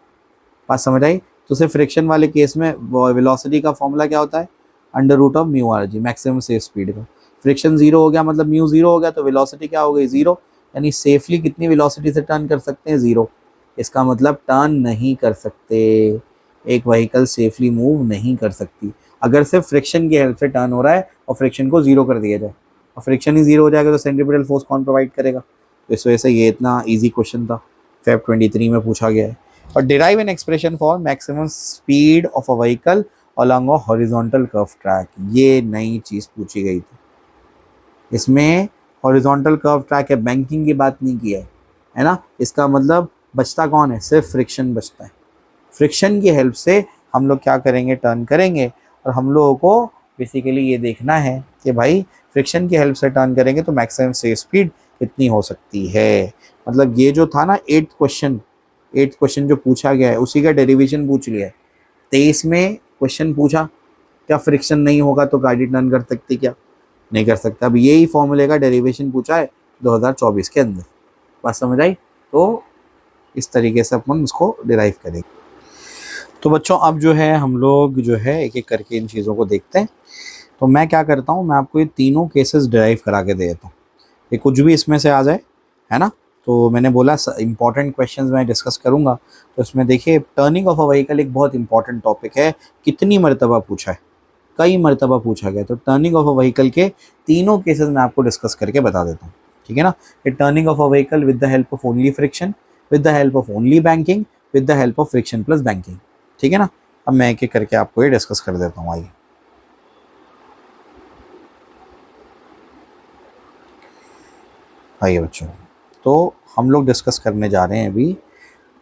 बात समझ आई? तो सिर्फ फ्रिक्शन वाले केस में वेलोसिटी का फॉर्मूला क्या होता है? Under root of mu r g, maximum safe speed का। फ्रिक्शन जीरो हो गया मतलब म्यू जीरो हो गया, तो वेलोसिटी क्या हो गई? जीरो। यानी सेफली कितनी वेलोसिटी से टर्न कर सकते हैं? जीरो। इसका मतलब टर्न नहीं कर सकते, एक व्हीकल सेफली मूव नहीं कर सकती अगर सिर्फ फ्रिक्शन की हेल्प से टर्न हो रहा है और फ्रिक्शन को जीरो कर दिया जाए। और फ्रिक्शन ही जीरो हो जाएगा तो सेंट्रीपिटल फोर्स कौन प्रोवाइड करेगा? तो इस वजह से ये इतना ईजी क्वेश्चन था, फेब 23 में पूछा गया है। और derive N expression for maximum speed of a vehicle along a horizontal curve track, ये नई चीज़ पूछी गई थी। इसमें हॉरिजॉन्टल कर्व ट्रैक है, बैंकिंग की बात नहीं की है ना। इसका मतलब बचता कौन है? सिर्फ फ्रिक्शन बचता है। फ्रिक्शन की हेल्प से हम लोग क्या करेंगे? टर्न करेंगे। और हम लोगों को बेसिकली ये देखना है कि भाई फ्रिक्शन की हेल्प से टर्न करेंगे तो मैक्सिमम सेफ स्पीड कितनी हो सकती है। मतलब ये जो था ना 8th क्वेश्चन जो पूछा गया है उसी का डेरिवेशन पूछ लिया है। 23 में क्वेश्चन पूछा क्या फ्रिक्शन नहीं होगा तो गाड़ी टर्न कर सकती? क्या नहीं कर सकता। अब यही फॉर्मूले का डेरिवेशन पूछा है 2024 के अंदर। बात समझ आई? तो इस तरीके से अपन उसको डिराइव करेंगे। तो बच्चों अब जो है हम लोग जो है एक एक करके इन चीज़ों को देखते हैं। तो मैं क्या करता हूँ, मैं आपको ये तीनों केसेस डिराइव करा के दे देता हूँ, ये कुछ भी इसमें से आ जाए, है ना। तो मैंने बोला इंपॉर्टेंट क्वेश्चंस मैं डिस्कस करूँगा। तो इसमें देखिए टर्निंग ऑफ अ व्हीकल एक बहुत इंपॉर्टेंट टॉपिक है, कितनी मरतबा पूछा है, कई मरतबा पूछा गया। तो टर्निंग ऑफ अ व्हीकल के तीनों केसेस मैं आपको डिस्कस करके बता देता हूँ, ठीक है ना। Turning of a vehicle with the help of only friction, with the help of only banking, with the help of friction plus banking, ठीक है ना। अब मैं एक एक करके आपको ये डिस्कस कर देता हूँ। आइए बच्चों, तो हम लोग डिस्कस करने जा रहे हैं अभी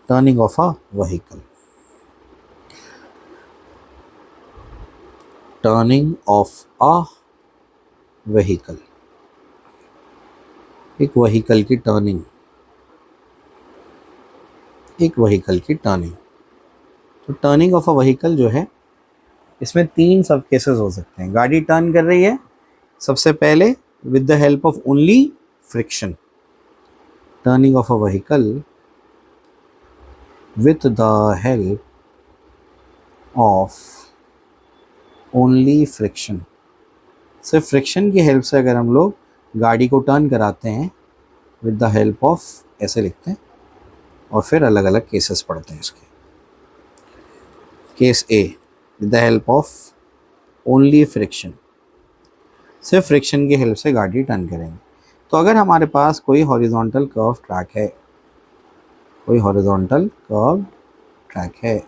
turning of a vehicle. Turning of a vehicle, एक व्हीकल की टर्निंग। एक व्हीकल की टर्निंग। तो टर्निंग ऑफ अ व्हीकल जो है, इसमें 3 सब केसेस हो सकते हैं। गाड़ी टर्न कर रही है, सबसे पहले with the help of only friction. Turning of a vehicle with the help of only friction. सिर्फ फ्रिक्शन की हेल्प से अगर हम लोग गाड़ी को टर्न कराते हैं विद द हेल्प ऑफ, ऐसे लिखते हैं और फिर अलग अलग केसेस पढ़ते हैं इसके। Case A, with the help of only friction, सिर्फ फ्रिक्शन की हेल्प से गाड़ी टर्न करेंगे। तो अगर हमारे पास कोई हॉरिजॉन्टल कर्व ट्रैक है, कोई हॉरिजॉन्टल कर्व ट्रैक है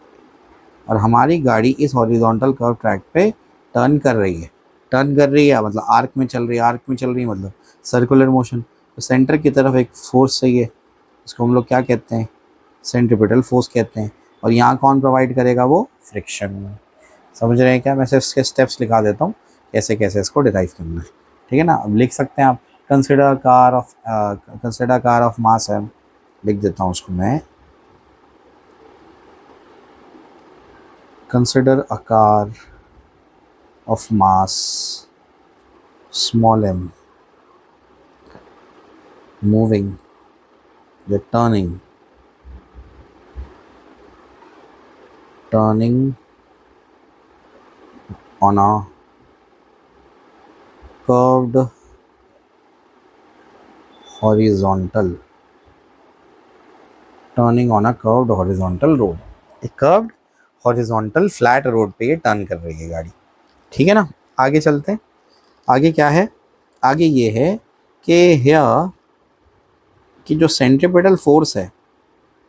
और हमारी गाड़ी इस हॉरिजॉन्टल कर्व ट्रैक पे टर्न कर रही है, टर्न कर रही है मतलब आर्क में चल रही है, आर्क में चल रही है मतलब सर्कुलर मोशन। तो सेंटर की तरफ एक फोर्स चाहिए, इसको हम लोग क्या कहते हैं, सेंट्रीपिटल फोर्स कहते हैं। और यहाँ कौन प्रोवाइड करेगा, वो फ्रिक्शन। समझ रहे हैं क्या? मैं सिर्फ इसके स्टेप्स लिखा देता हूँ कैसे कैसे इसको डिराइव करना है, ठीक है ना। अब लिख सकते हैं आप, consider car of mass m, लिख देता हूँ उसको मैं। Consider a car of mass small m moving, the turning on a curved horizontal, turning on a curved horizontal road। एक कर्व्ड हॉरिजॉन्टल फ्लैट रोड पे ये टर्न कर रही है गाड़ी, ठीक है ना। आगे चलते हैं। आगे क्या है, आगे ये है कि यहाँ कि जो सेंट्रीपिटल फोर्स है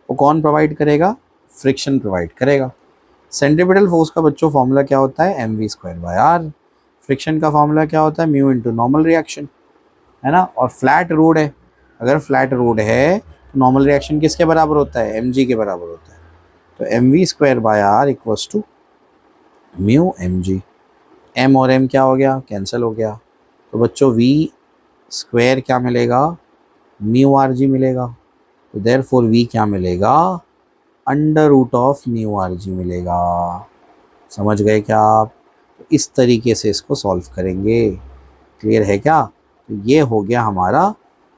वो कौन प्रोवाइड करेगा, फ्रिक्शन प्रोवाइड करेगा। सेंट्रीपिटल फोर्स का बच्चों फॉर्मूला क्या होता है, mv²/r। फ्रिक्शन का फॉर्मूला क्या होता है, म्यू इंटू नॉर्मल रिएक्शन, है ना। और फ्लैट रोड है, अगर फ्लैट रोड है तो नॉर्मल रिएक्शन किसके बराबर होता है, mg के बराबर होता है। तो mv²/r equals to mu mg। m और m क्या हो गया, कैंसिल हो गया। तो बच्चों v² क्या मिलेगा, म्यू आर जी मिलेगा। तो देयरफॉर v क्या मिलेगा, √ऑफ म्यू आर जी मिलेगा। समझ गए क्या आप? तो इस तरीके से इसको सॉल्व करेंगे। क्लियर है क्या? तो ये हो गया हमारा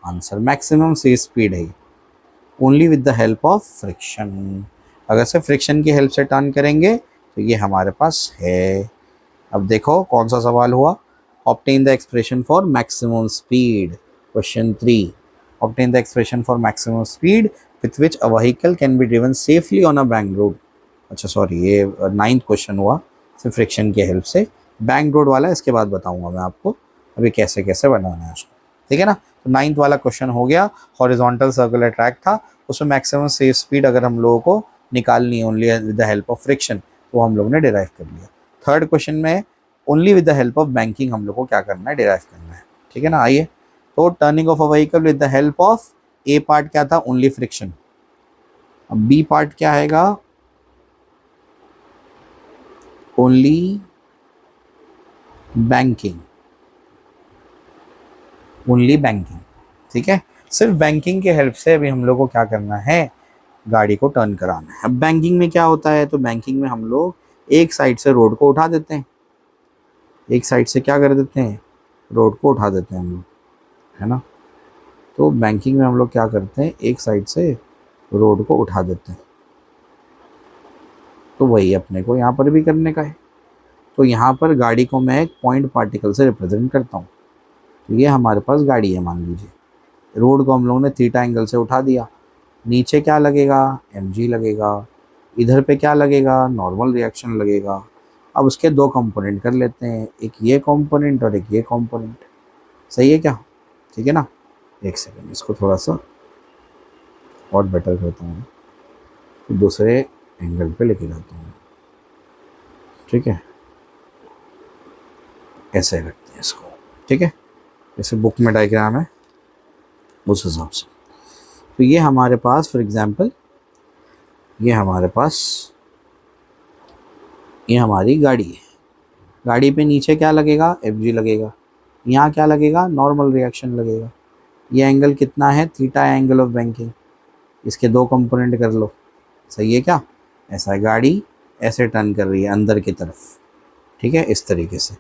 आंसर। मैक्सिमम से स्पीड है only with the help of friction. अगर से फ्रिक्शन की हेल्प से टर्न करेंगे तो ये हमारे पास है। अब देखो कौन सा सवाल हुआ, obtain the expression for maximum speed. Question 3, obtain the expression for maximum speed with which a vehicle can be driven safely on a bank road. अच्छा सॉरी, ये 9th क्वेश्चन हुआ सिर्फ फ्रिक्शन की हेल्प से। बैंक रोड वाला इसके बाद बताऊंगा मैं आपको अभी कैसे कैसे बनाना है उसको, ठीक है ना। तो 9th वाला क्वेश्चन हो गया, हॉरिजॉन्टल सर्कुलर ट्रैक था, उसमें मैक्सिमम सेफ स्पीड अगर हम लोगों को निकालनी है only with the help of friction, तो हम लोग ने डिराइव कर लिया। 3rd क्वेश्चन में only with the help of banking हम लोग को क्या करना है, डिराइव करना है, ठीक है ना। आइए, तो turning of a vehicle with the help of, A part क्या था, ओनली फ्रिक्शन। अब बी पार्ट क्या आएगा, ओनली बैंकिंग, ओनली बैंकिंग, ठीक है। सिर्फ बैंकिंग के हेल्प से अभी हम लोग को क्या करना है, गाड़ी को टर्न कराना है। अब बैंकिंग में क्या होता है, तो बैंकिंग में हम लोग एक साइड से रोड को उठा देते हैं, एक साइड से क्या कर देते हैं, रोड को उठा देते हैं हम लोग, है ना। तो बैंकिंग में हम लोग क्या करते हैं, एक साइड से रोड को उठा देते हैं। तो वही अपने को यहाँ पर भी करने का है। तो यहाँ पर गाड़ी को मैं एक पॉइंट पार्टिकल से रिप्रेजेंट करता हूँ। तो ये हमारे पास गाड़ी है, मान लीजिए रोड को हम लोगों ने थीटा एंगल से उठा दिया। नीचे क्या लगेगा, mg लगेगा। इधर पे क्या लगेगा, नॉर्मल रिएक्शन लगेगा। अब उसके 2 कंपोनेंट कर लेते हैं, एक ये कंपोनेंट और एक ये कंपोनेंट। सही है क्या? ठीक है ना। एक सेकेंड, इसको थोड़ा सा और बेटर करता हूँ, तो दूसरे एंगल पे लेके जाता हूँ, ठीक है। ऐसे रखते हैं इसको, ठीक है। जैसे बुक में डायग्राम है उस हिसाब से। तो ये हमारे पास फॉर एग्जांपल, ये हमारे पास, ये हमारी गाड़ी है। गाड़ी पे नीचे क्या लगेगा, mg लगेगा। यहाँ क्या लगेगा, नॉर्मल रिएक्शन लगेगा। ये एंगल कितना है, थीटा एंगल ऑफ बैंकिंग। इसके 2 कंपोनेंट कर लो, सही है क्या? ऐसा है, गाड़ी ऐसे टर्न कर रही है अंदर की तरफ, ठीक है, इस तरीके से।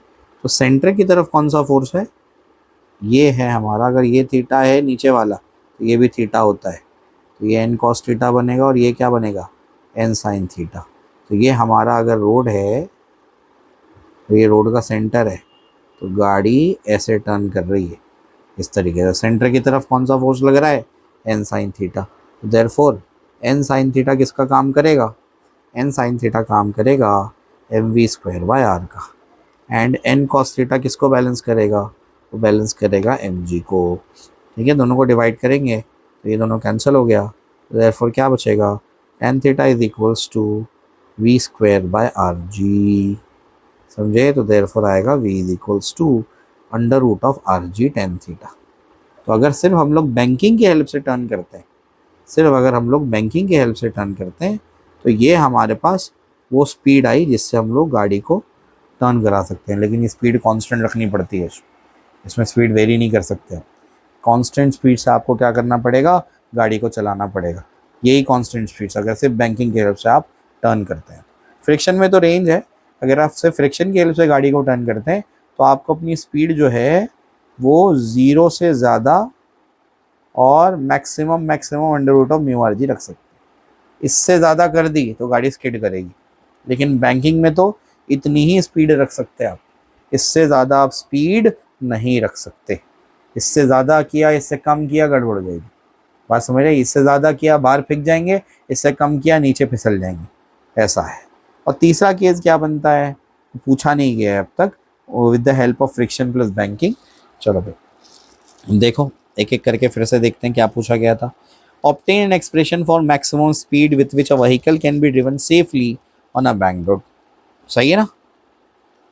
तो सेंटर की तरफ कौन सा फोर्स है? ये है हमारा, अगर ये थीटा है नीचे वाला तो ये भी थीटा होता है, तो ये एन कॉस थीटा बनेगा, और ये क्या बनेगा? N sine theta. तो ये हमारा अगर रोड है, तो ये रोड का सेंटर है, तो गाड़ी ऐसे टर्न कर रही है इस तरीके से। सेंटर की तरफ कौन सा फोर्स लग रहा है? N sine theta. Therefore n sine theta किसका काम करेगा? एन साइन थीटा काम करेगा m v square by r का। एंड एन कॉस थीटा किसको बैलेंस करेगा? वो बैलेंस करेगा एम जी को। ठीक है, दोनों को डिवाइड करेंगे तो ये दोनों कैंसिल हो गया। देयरफॉर क्या बचेगा? Tan theta is equals to v square by are g. समझे? तो देयरफॉर आएगा v is equals to under root of r g tan theta. तो अगर सिर्फ हम लोग बैंकिंग की हेल्प से टर्न करते हैं, सिर्फ अगर हम लोग बैंकिंग की हेल्प से टर्न करते हैं, तो ये हमारे पास वो स्पीड आई जिससे हम लोग गाड़ी को टर्न करा सकते हैं। लेकिन ये स्पीड कांस्टेंट रखनी पड़ती है, इसमें स्पीड वेरी नहीं कर सकते। कांस्टेंट स्पीड से आपको क्या करना पड़ेगा? गाड़ी को चलाना पड़ेगा। यही कांस्टेंट स्पीड से अगर सिर्फ बैंकिंग की हेल्प से आप टर्न करते हैं। फ्रिक्शन में तो रेंज है, अगर आप सिर्फ फ्रिक्शन की हेल्प से गाड़ी को टर्न करते हैं तो आपको अपनी स्पीड जो है वो 0 से ज़्यादा और maximum under root of mu r g रख सकते हैं। इससे ज़्यादा कर दी तो गाड़ी स्किड करेगी। लेकिन बैंकिंग में तो इतनी ही स्पीड रख सकते हैं आप, इससे ज़्यादा आप स्पीड नहीं रख सकते। इससे ज़्यादा किया, इससे कम किया, गड़बड़ हो जाएगी। बात समझ रहे? इससे ज़्यादा किया बाहर फेंक जाएंगे, इससे कम किया नीचे फिसल जाएंगे, ऐसा है। और तीसरा केस क्या बनता है? पूछा नहीं गया है अब तक, with the help of friction plus banking. चलो भाई देखो, एक एक करके फिर से देखते हैं क्या पूछा गया था। Obtain an expression for maximum speed with which a vehicle can be driven safely on a bank road. सही है ना?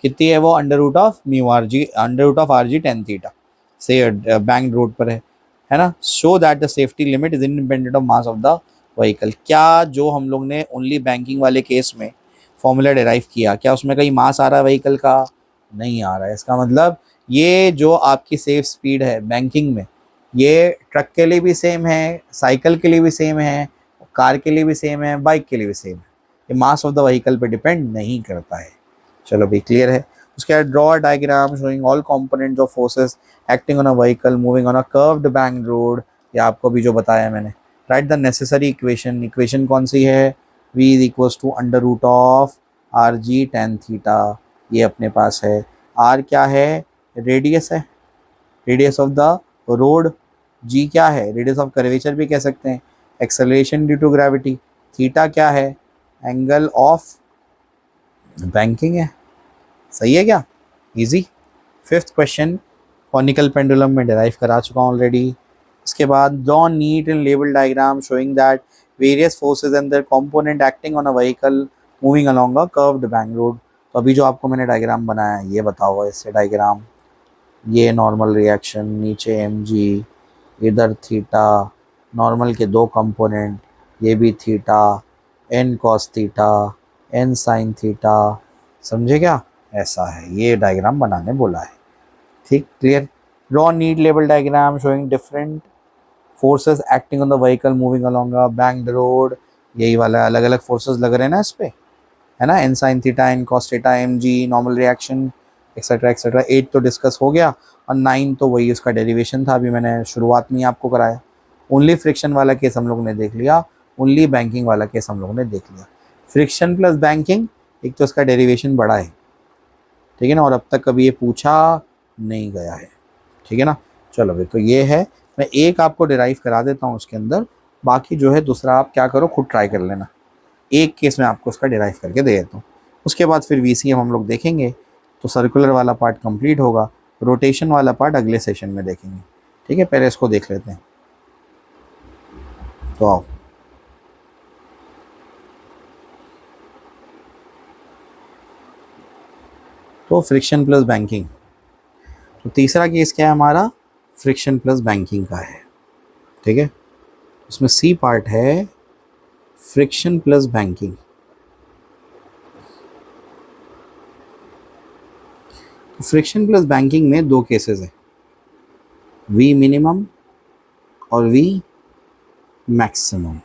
कितनी है वो? Under root of mu r g, under root of r g tan theta से bank road पर है ना। Show that the safety limit is independent of mass of the vehicle. क्या जो हम लोग ने ओनली बैंकिंग वाले केस में फॉर्मूला डिराइव किया, क्या उसमें कहीं मास आ रहा है व्हीकल का? नहीं आ रहा है। इसका मतलब ये जो आपकी सेफ स्पीड है बैंकिंग में, ये ट्रक के लिए भी सेम है, साइकिल के लिए भी सेम है, कार के लिए भी सेम है, बाइक के लिए भी सेम है। ये मास ऑफ द व्हीकल पे डिपेंड नहीं करता है। चलो भी क्लियर है। उसके बाद draw diagram showing all components of forces acting on a vehicle moving on a curved bank road. ये आपको भी जो बताया मैंने। Write the necessary equation. Equation कौन सी है? v is equals to under root of r g tan theta. ये अपने पास है। r क्या है? रेडियस है, radius of the road. g क्या है? रेडियस ऑफ कर्वेचर भी कह सकते हैं। Acceleration due to gravity. Theta क्या है? एंगल ऑफ बैंकिंग है। सही है क्या? Easy. Fifth question conical pendulum में डिराइव करा चुका हूँ ऑलरेडी। इसके बाद draw neat and label diagram showing that various forces and their component acting on a vehicle moving along a curved bank road. तो अभी जो आपको मैंने डायग्राम बनाया है ये बताओ इससे डायग्राम। ये नॉर्मल रिएक्शन, नीचे एम जी, इधर थीटा, नॉर्मल के दो कंपोनेंट, ये भी theta, n cos theta, n sine theta. समझे क्या? ऐसा है, ये डायग्राम बनाने बोला है। ठीक, clear. Draw NEET label diagram showing different forces acting on the vehicle moving along a bank road. यही वाला अलग अलग फोर्सेस लग रहे हैं ना इस पे, है ना। N sine theta, n cos theta, m g, normal reaction, etcetera etcetera. 8 तो डिस्कस हो गया, और 9 तो वही उसका डेरिवेशन था, अभी मैंने शुरुआत में ही आपको कराया। ओनली फ्रिक्शन वाला केस हम लोग ने देख लिया, ओनली बैंकिंग वाला केस हम लोगों ने देख लिया। फ्रिक्शन प्लस बैंकिंग, एक तो उसका डेरिवेशन बड़ा है, ठीक है ना, और अब तक कभी ये पूछा नहीं गया है, ठीक है ना। चलो भाई, तो ये है, मैं एक आपको डिराइव करा देता हूँ उसके अंदर, बाकी जो है दूसरा आप क्या करो, खुद ट्राई कर लेना। एक केस में आपको उसका डिराइव करके दे देता हूँ, उसके बाद फिर वीसीएम हम लोग देखेंगे। तो सर्कुलर वाला पार्ट कंप्लीट होगा, रोटेशन वाला पार्ट अगले सेशन में देखेंगे। ठीक है, पहले इसको देख लेते हैं। तो आओ, तो फ्रिक्शन प्लस बैंकिंग, तो तीसरा केस क्या है हमारा? फ्रिक्शन प्लस बैंकिंग का है, ठीक है। उसमें सी पार्ट है फ्रिक्शन प्लस बैंकिंग। तो फ्रिक्शन प्लस बैंकिंग में दो केसेस हैं, वी मिनिमम और वी मैक्सिमम,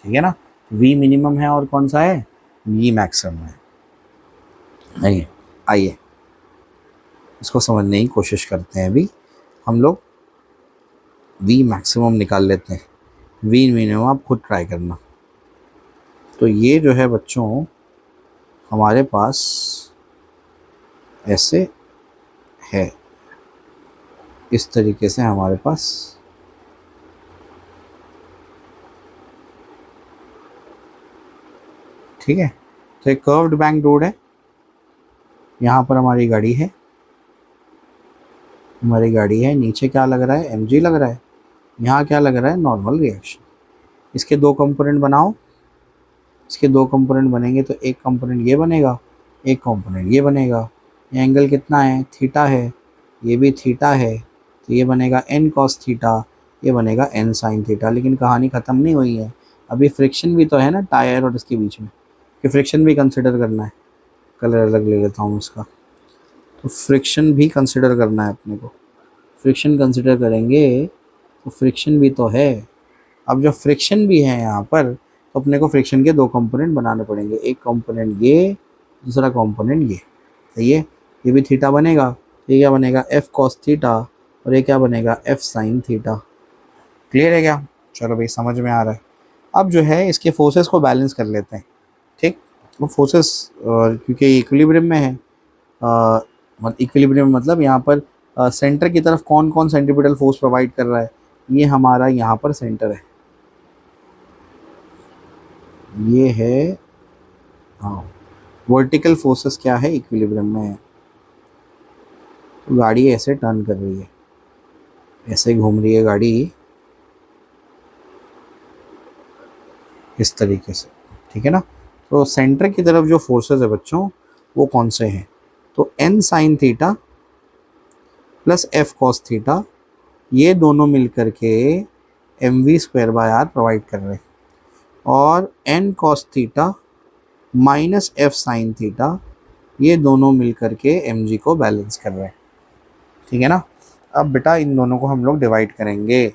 ठीक है ना। वी मिनिमम है और कौन सा है, वी मैक्सिमम है। आइए आइए इसको समझने की कोशिश करते हैं। अभी हम लोग वी मैक्सिमम निकाल लेते हैं, वी मिनिमम आप खुद ट्राई करना। तो ये जो है बच्चों हमारे पास ऐसे है, इस तरीके से हमारे पास ठीक है। तो एक कर्व्ड बैंक रोड है, यहाँ पर हमारी गाड़ी है, नीचे क्या लग रहा है, mg लग रहा है, यहाँ क्या लग रहा है, नॉर्मल रिएक्शन। इसके दो कंपोनेंट बनाओ, इसके दो कंपोनेंट बनेंगे तो एक कंपोनेंट ये बनेगा, एक कंपोनेंट ये बनेगा। ये एंगल कितना है, थीटा है, ये भी थीटा है, तो ये बनेगा n cos थीटा, ये बनेगा n sin थीटा। लेकिन कहानी ख़त्म नहीं हुई है, अभी फ्रिक्शन भी तो है ना टायर और इसके बीच में, कि फ्रिक्शन भी कंसिडर करना है। कलर अलग ले लेता हूँ इसका, तो फ्रिक्शन भी कंसिडर करना है अपने को। फ्रिक्शन कंसिडर करेंगे तो फ्रिक्शन भी तो है। अब जब फ्रिक्शन भी है यहाँ पर, तो अपने को फ्रिक्शन के दो कंपोनेंट बनाने पड़ेंगे, एक कंपोनेंट ये, दूसरा कंपोनेंट ये। सही है, ये भी थीटा बनेगा, ये क्या बनेगा, f cos थीटा, और ये क्या बनेगा, f sin थीटा। क्लियर है क्या, चलो भाई समझ में आ रहा है। अब जो है इसके फोर्सेस को बैलेंस कर लेते हैं। ठीक, वो फोर्सेस क्योंकि इक्विलिब्रियम में है, इक्विलिब्रियम मतलब यहाँ पर सेंटर की तरफ कौन कौन सेंट्रीपिटल फोर्स प्रोवाइड कर रहा है, ये हमारा यहाँ पर सेंटर है, ये है। हाँ, वर्टिकल फोर्सेस क्या है, इक्विलिब्रियम में है। तो गाड़ी ऐसे टर्न कर रही है, ऐसे घूम रही है गाड़ी इस तरीके से, ठीक है ना। तो सेंटर की तरफ जो फोर्सेस है बच्चों वो कौन से हैं, तो n sin theta plus f cos theta, ये दोनों मिलकर के mv²/r प्रोवाइड कर रहे हैं, और n cos theta minus f sin theta, ये दोनों मिलकर के mg को बैलेंस कर रहे हैं। ठीक है ना। अब बेटा इन दोनों को हम लोग डिवाइड करेंगे,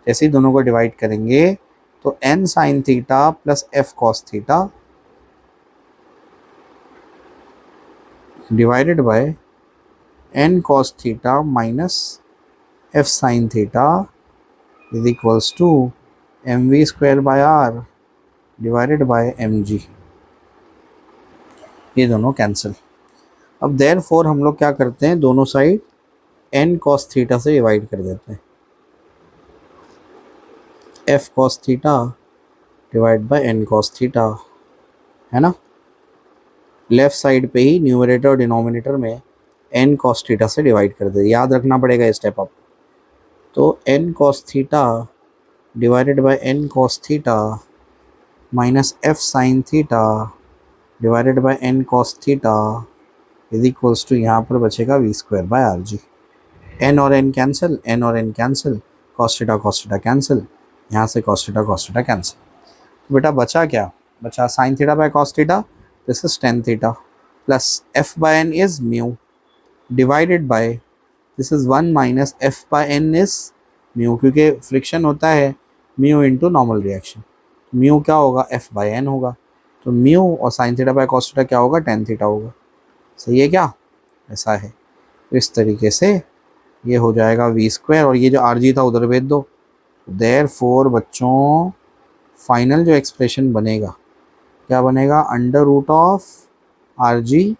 जैसे ही दोनों को डिवाइड करेंगे तो n sin theta plus f cos theta divided by n cos theta minus f sin theta is equals to mv²/r divided by mg। ये दोनों कैंसिल। अब देयरफॉर हम लोग क्या करते हैं, दोनों साइड n cos थीटा से डिवाइड कर देते हैं, f cos theta divide by n cos theta, है ना। लेफ्ट साइड पे ही न्यूमरेटर और डिनोमिनेटर में n cos थीटा से डिवाइड कर दे, याद रखना पड़ेगा ये स्टेप अप। तो n cos theta divided by n cos theta minus f sin theta divided by n cos theta is equals to, यहाँ पर बचेगा v²/rg। n और n कैंसिल, n और n cancel, cos theta cancel, यहाँ से cos theta cancel. तो बेटा बचा क्या, बचा sin theta by cos theta, this is tan theta, plus f by n is mu divided by, this is 1 minus f by n is mu, क्योंकि friction होता है mu into normal reaction, mu क्या होगा, f by n होगा, तो mu और sin theta by cos theta क्या होगा, tan थीटा होगा। सही है क्या, ऐसा है। तो इस तरीके से ये हो जाएगा v², और ये जो rg था उधर भेज दो। देयरफॉर बच्चों फाइनल जो एक्सप्रेशन बनेगा क्या बनेगा, under root of rg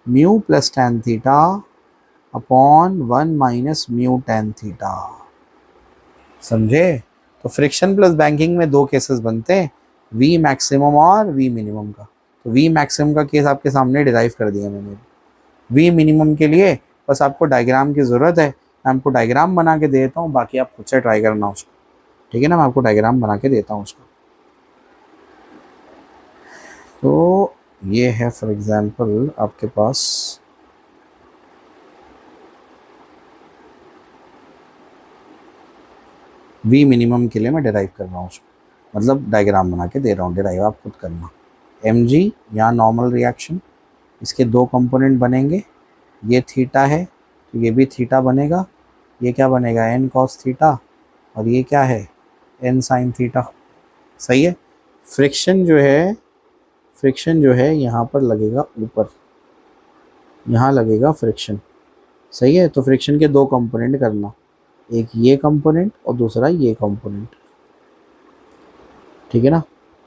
mu plus tan theta upon 1 minus mu tan theta. समझे। तो फ्रिक्शन प्लस बैंकिंग में दो केसेस बनते हैं, वी मैक्सिमम और वी मिनिमम का। तो वी मैक्सिमम का केस आपके सामने डिराइव कर दिया मैंने। वी मिनिमम के लिए बस आपको डायग्राम की ज़रूरत है, मैं आपको डायग्राम बना के देता हूँ, बाकी आप खुद से ट्राई करना उसको। ठीक है ना, मैं आपको डायग्राम बना के देता हूँ उसको। तो ये है फॉर एग्जांपल आपके पास वी मिनिमम के लिए मैं डिराइव कर रहा हूँ उसको, मतलब डायग्राम बना के दे रहा हूँ, डिराइव आप खुद करना। mg यहाँ नॉर्मल रिएक्शन, इसके दो कंपोनेंट बनेंगे, ये थीटा है तो ये भी थीटा बनेगा, ये क्या बनेगा, n cos थीटा, और ये क्या है, n sin थीटा। सही है। फ्रिक्शन जो है यहाँ पर लगेगा ऊपर, यहाँ लगेगा फ्रिक्शन। सही है, तो फ्रिक्शन के दो कंपोनेंट करना, एक ये कंपोनेंट और दूसरा ये कंपोनेंट। ठीक है ना,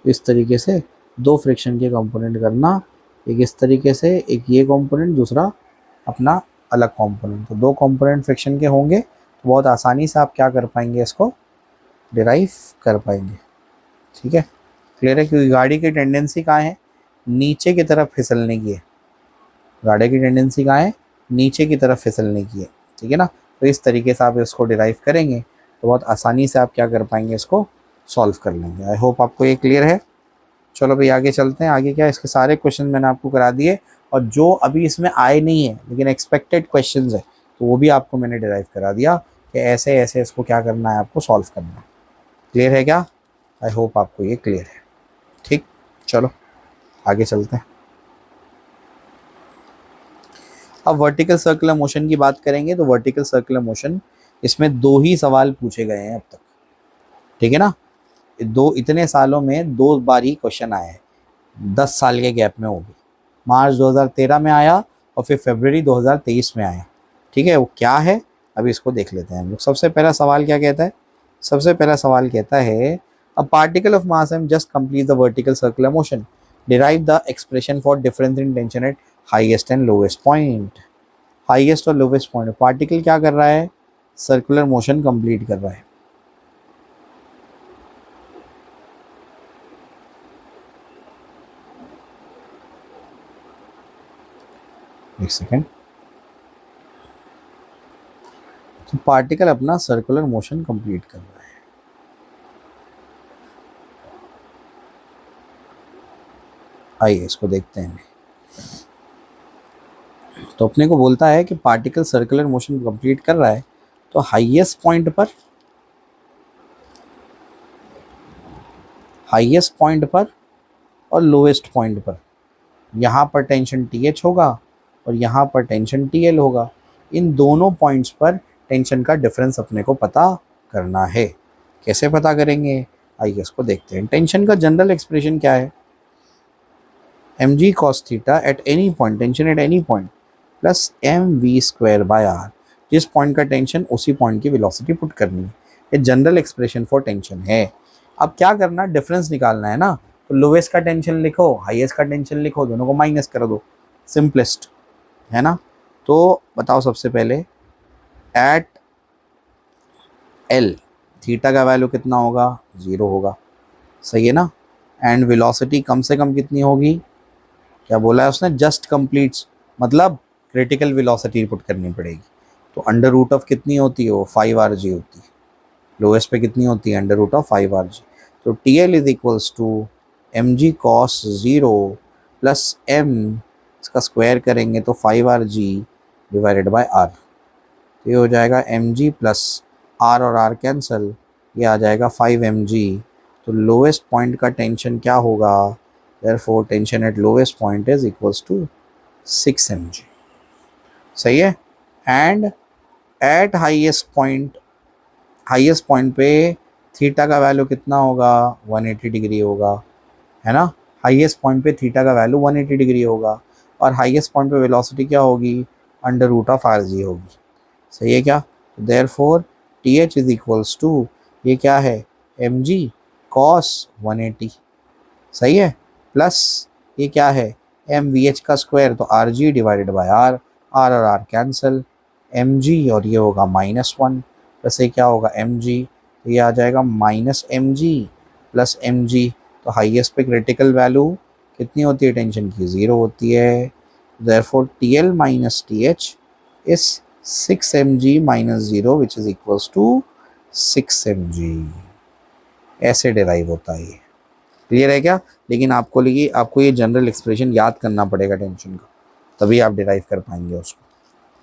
इस तरीके से दो फ्रिक्शन के कंपोनेंट करना, एक इस तरीके से, एक ये कंपोनेंट, दूसरा अपना अलग कंपोनेंट। तो दो कंपोनेंट फ्रिक्शन के होंगे तो बहुत आसानी से आप क्या कर पाएंगे, इसको डिराइव कर पाएंगे। ठीक है, क्लियर है, क्योंकि गाड़ी की टेंडेंसी कहाँ है, नीचे की तरफ फिसलने की है। गाड़ी की टेंडेंसी कहाँ है, नीचे की तरफ फिसलने की है। ठीक है ना, तो इस तरीके से आप इसको डिराइव करेंगे तो बहुत आसानी से आप क्या कर पाएंगे, इसको सॉल्व कर लेंगे। आई होप आपको ये क्लियर है। चलो भाई आगे चलते हैं। आगे क्या, इसके सारे क्वेश्चन मैंने आपको करा दिए, और जो अभी इसमें आए नहीं है लेकिन एक्सपेक्टेड क्वेश्चंस है तो वो भी आपको मैंने डिराइव करा दिया कि ऐसे ऐसे इसको क्या करना है, आपको सॉल्व करना है। क्लियर है क्या? आई होप आपको ये क्लियर है। ठीक, चलो आगे चलते हैं। अब वर्टिकल सर्कुलर मोशन की बात करेंगे तो वर्टिकल सर्कुलर मोशन, इसमें दो ही सवाल पूछे गए हैं अब तक। ठीक है ना, दो, इतने सालों में दो बार ही क्वेश्चन आया है, 10 साल के गैप में, वो भी मार्च 2013 में आया और फिर फरवरी 2023 में आया। ठीक है, वो क्या है अभी इसको देख लेते हैं हम लोग। सबसे पहला सवाल क्या कहता है, सबसे पहला सवाल कहता है a particle of mass m just complete the vertical circular motion, derive the expression for difference in tension eight highest and lowest point. Highest और लोवेस्ट पॉइंट, पार्टिकल क्या कर रहा है, सर्कुलर मोशन कंप्लीट कर रहा है। एक सेकेंड, तो पार्टिकल अपना सर्कुलर मोशन कंप्लीट कर रहा है। आइए इसको देखते हैं। तो अपने को बोलता है कि पार्टिकल सर्कुलर मोशन कंप्लीट कर रहा है, तो हाईएस्ट पॉइंट पर और लोवेस्ट पॉइंट पर, यहाँ पर टेंशन TH होगा और यहाँ पर टेंशन TL होगा। इन दोनों पॉइंट्स पर टेंशन का डिफरेंस अपने को पता करना है। कैसे पता करेंगे, आइए इसको देखते हैं। टेंशन का जनरल एक्सप्रेशन क्या है, mg cos theta at any point, tension at any point, plus mv²/r। जिस पॉइंट का टेंशन उसी पॉइंट की वेलोसिटी पुट करनी है। ये जनरल एक्सप्रेशन फॉर टेंशन है। अब क्या करना, डिफरेंस निकालना है ना, तो लोवेस्ट का टेंशन लिखो, हाईएस्ट का टेंशन लिखो, दोनों को माइनस कर दो, सिंपलेस्ट है ना। तो बताओ सबसे पहले, एट L थीटा का वैल्यू कितना होगा, 0 होगा। सही है ना, एंड वेलोसिटी कम से कम कितनी होगी, क्या बोला है उसने, जस्ट कंप्लीट्स, मतलब क्रिटिकल वेलोसिटी पुट करनी पड़ेगी। तो अंडर रूट ऑफ कितनी होती है, वो 5rg होती है। लोएस्ट पे कितनी होती है, अंडर रूट ऑफ 5rg। तो TL is equals to mg cos 0 plus m, इसका स्क्वायर करेंगे तो 5rg डिवाइडेड बाय r। तो ये हो जाएगा mg प्लस r और r कैंसल, ये आ जाएगा 5mg। तो लोएस्ट पॉइंट का टेंशन क्या होगा, therefore tension at lowest point is equals to 6mg। सही है, एंड एट हाईएस्ट पॉइंट पे थीटा का वैल्यू कितना होगा, 180 डिग्री होगा, है ना। हाईएस्ट पॉइंट पे थीटा का वैल्यू 180 डिग्री होगा, और हाईएस्ट पॉइंट पे वेलोसिटी क्या होगी, अंडर रूट ऑफ rg होगी। सही है क्या, therefore TH is equals to, ये क्या है, mg cos 180। सही है, प्लस ये क्या है, mvh का स्क्वायर, तो rg divided by r, r और r कैंसल, mg और ये होगा -1, प्लस ये क्या होगा mg, ये आ जाएगा -mg प्लस mg। तो हाईएस्ट पे क्रिटिकल वैल्यू कितनी होती है टेंशन की, 0 होती है। Therefore TL minus TH is 6mg minus 0 which is equals to 6mg। ऐसे डिराइव होता है ये। क्लियर है क्या? लेकिन आपको ये जनरल एक्सप्रेशन याद करना पड़ेगा टेंशन का, तभी आप डिराइव कर पाएंगे उसको।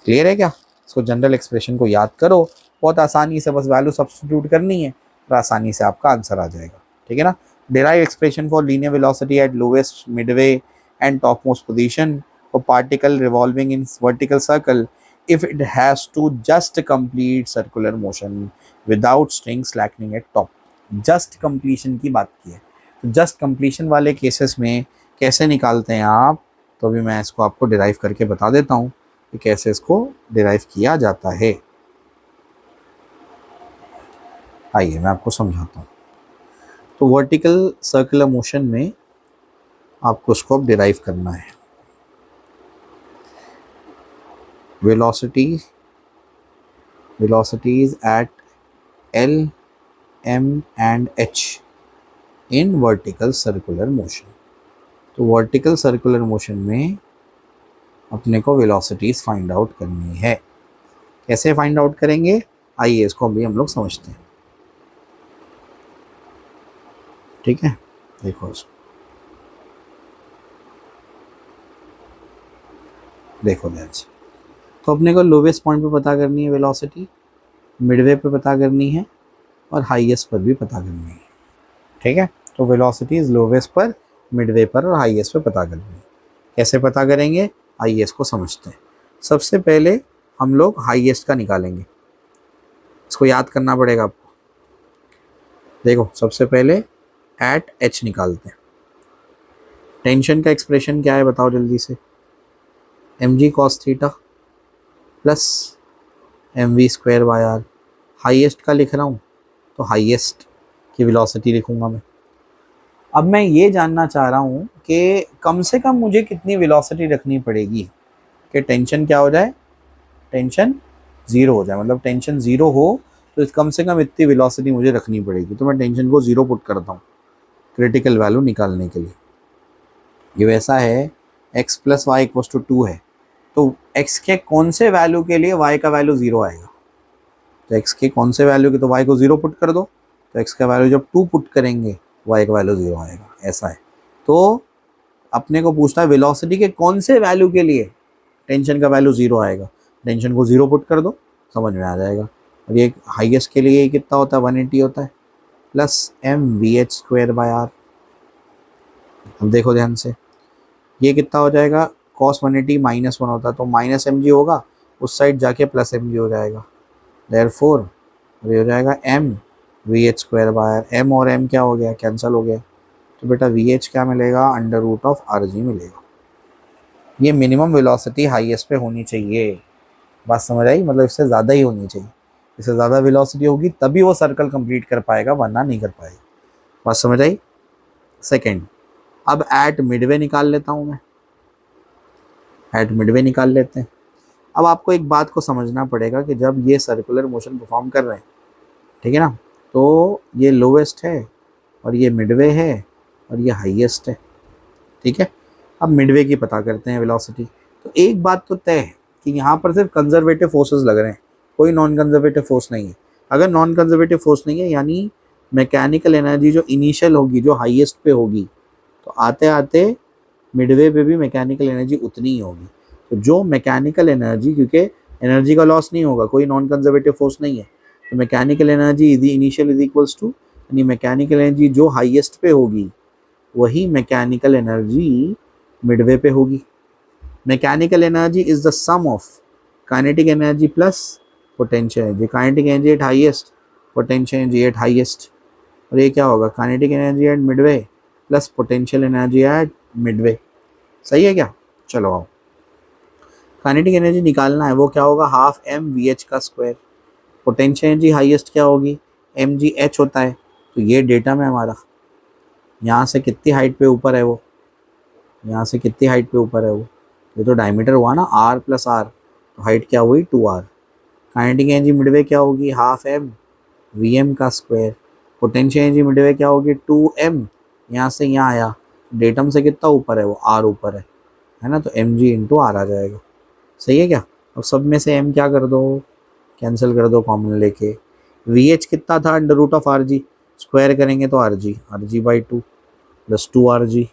क्लियर है क्या? इसको जनरल एक्सप्रेशन को याद करो, बहुत आसानी से, बस वैल्यू सब्स्टिट्यूट करनी है और आसानी से आपका आंसर आ जाएगा। ठीक है ना। Derive expression for linear velocity at lowest, Midway and top most position for particle revolving in vertical circle if it has to just complete circular motion without string slackening at top। just completion की बात की है, तो just completion वाले cases में कैसे निकालते हैं आप, तो अभी मैं इसको आपको डिराइव करके बता देता हूँ कि कैसे इसको डिराइव किया जाता है। आइए मैं आपको समझाता हूँ। तो वर्टिकल सर्कुलर मोशन में आपको उसको अब डिराइव करना है। velocities at L, M and H in vertical circular motion। तो वर्टिकल सर्कुलर मोशन में अपने को वेलोसिटीज फाइंड आउट करनी है। कैसे फाइंड आउट करेंगे, आइए इसको अभी हम लोग समझते हैं। ठीक है, देखो इसको, देखो ध्यान से। तो अपने को लोवेस्ट पॉइंट पे पता करनी है वेलोसिटी, मिडवे पे पता करनी है और हाईएस्ट पर भी पता करनी है। ठीक है, तो वेलोसिटी इज लोवेस्ट पर, मिडवे पर और हाईएस्ट पे पता करनी है। कैसे पता करेंगे, आइए इसको समझते हैं। सबसे पहले हम लोग हाईएस्ट का निकालेंगे, इसको याद करना पड़ेगा आपको। देखो सबसे पहले एट एच निकालते हैं। टेंशन का एक्सप्रेशन क्या है बताओ जल्दी से, mg cos theta plus mv square by r. Highest का लिख रहा हूँ तो हाईएस्ट की वेलोसिटी लिखूंगा मैं। अब मैं ये जानना चाह रहा हूँ कि कम से कम मुझे कितनी वेलोसिटी रखनी पड़ेगी कि टेंशन क्या हो जाए, टेंशन ज़ीरो हो जाए। मतलब टेंशन ज़ीरो हो तो कम से कम इतनी वेलोसिटी मुझे रखनी पड़ेगी। तो मैं टेंशन को ज़ीरो पुट करता हूँ क्रिटिकल वैल्यू निकालने के लिए। ये वैसा है x plus y equals to 2 है, तो x के कौन से वैल्यू के लिए y का वैल्यू ज़ीरो आएगा, तो x के कौन से वैल्यू के, तो y को ज़ीरो पुट कर दो, तो x का वैल्यू जब 2 पुट करेंगे y का वैल्यू ज़ीरो आएगा। ऐसा है। तो अपने को पूछना है वेलोसिटी के कौन से वैल्यू के लिए टेंशन का वैल्यू ज़ीरो आएगा। टेंशन को ज़ीरो पुट कर दो, समझ में आ जाएगा। और ये हाईएस्ट के लिए कितना होता है, 180 होता है plus mvh square by r. अब देखो ध्यान से, ये कितना हो जाएगा, cos 180 -1 होता है तो माइनस mg होगा, उस साइड जाके प्लस mg हो जाएगा। देयरफॉर ये हो जाएगा m vh square by r. m और m क्या हो गया, कैंसिल हो गया। तो बेटा vh क्या मिलेगा, अंडर रूट ऑफ rg मिलेगा। ये मिनिमम वेलोसिटी हाईएस्ट पे होनी चाहिए। बात समझ आई, मतलब इससे ज़्यादा ही होनी चाहिए। इससे ज़्यादा वेलोसिटी होगी तभी वो सर्कल कंप्लीट कर पाएगा, वरना नहीं कर पाएगा। बात समझ आई। सेकेंड, अब एट मिडवे निकाल लेता हूँ मैं, एट मिडवे निकाल लेते हैं। अब आपको एक बात को समझना पड़ेगा कि जब ये सर्कुलर मोशन परफॉर्म कर रहे हैं, ठीक है ना, तो ये लोवेस्ट है और ये मिडवे है और ये हाईएस्ट है। ठीक है, अब मिडवे की पता करते हैं वेलोसिटी। तो एक बात तो तय है कि यहाँ पर सिर्फ कंजर्वेटिव फोर्सेस लग रहे हैं, कोई नॉन कंजर्वेटिव फोर्स नहीं है। अगर नॉन कंजर्वेटिव फोर्स नहीं है यानी मैकेनिकल एनर्जी जो इनिशियल होगी, जो हाईएस्ट पे होगी, तो आते आते मिडवे पे भी मैकेनिकल एनर्जी उतनी ही होगी। तो जो मैकेनिकल एनर्जी, क्योंकि एनर्जी का लॉस नहीं होगा, कोई नॉन कंजर्वेटिव फोर्स नहीं है, तो mechanical energy initial is equals to, यानी मैकेनिकल एनर्जी जो हाईएस्ट पे होगी वही मैकेनिकल एनर्जी मिडवे पे होगी। Mechanical energy is the sum of kinetic energy plus potential energy. Kinetic energy at highest, potential energy at highest. और ये क्या होगा, kinetic energy at midway plus potential energy at Midway. सही है क्या, चलो आओ। काइनेटिक एनर्जी निकालना है, वो क्या होगा, हाफ एम वी एच का स्क्वायर। पोटेंशियल एनर्जी हाईएस्ट क्या होगी, एम जी एच होता है। तो ये डेटा में हमारा यहाँ से कितनी हाइट पे ऊपर है वो, यहाँ से कितनी हाइट पे ऊपर है वो, ये तो डायमीटर हुआ ना, आर प्लस आर, तो हाइट क्या हुई 2r। काइनेटिक एनर्जी मिडवे क्या होगी, हाफ एम वी एम का स्क्वायर। पोटेंशियल एनर्जी मिडवे क्या होगी, 2m, यहाँ से यहाँ आया, डेटम से कितना ऊपर है वो, r ऊपर है ना, तो mg इंटू आर आ जाएगा। सही है क्या। अब सब में से m क्या कर दो, कैंसिल कर दो कॉमन लेके। vh कितना था, under root of rg, square करेंगे तो rg by 2 plus 2rg,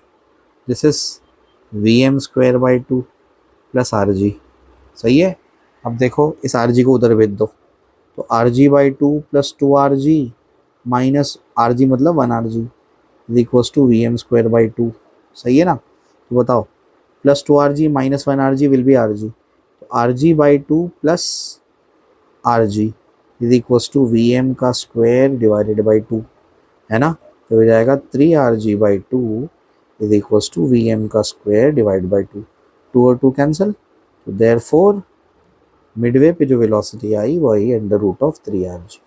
this is vm square by 2 plus rg। सही है। अब देखो इस rg को उधर भेज दो, तो rg by 2 plus 2rg minus rg मतलब 1rg is equals to vm square by 2। सही है ना। तो बताओ, plus 2rg minus 1rg will be rg, तो rg by 2 plus rg is equals to vm का स्क्वायर डिवाइडेड बाई 2, है ना। तो हो जाएगा 3Rg/2 is equals to Vm का स्क्वायर डिवाइड बाई 2, 2 और 2 कैंसिल, तो देयरफॉर मिडवे पे जो वेलोसिटी आई वो आई √3Rg।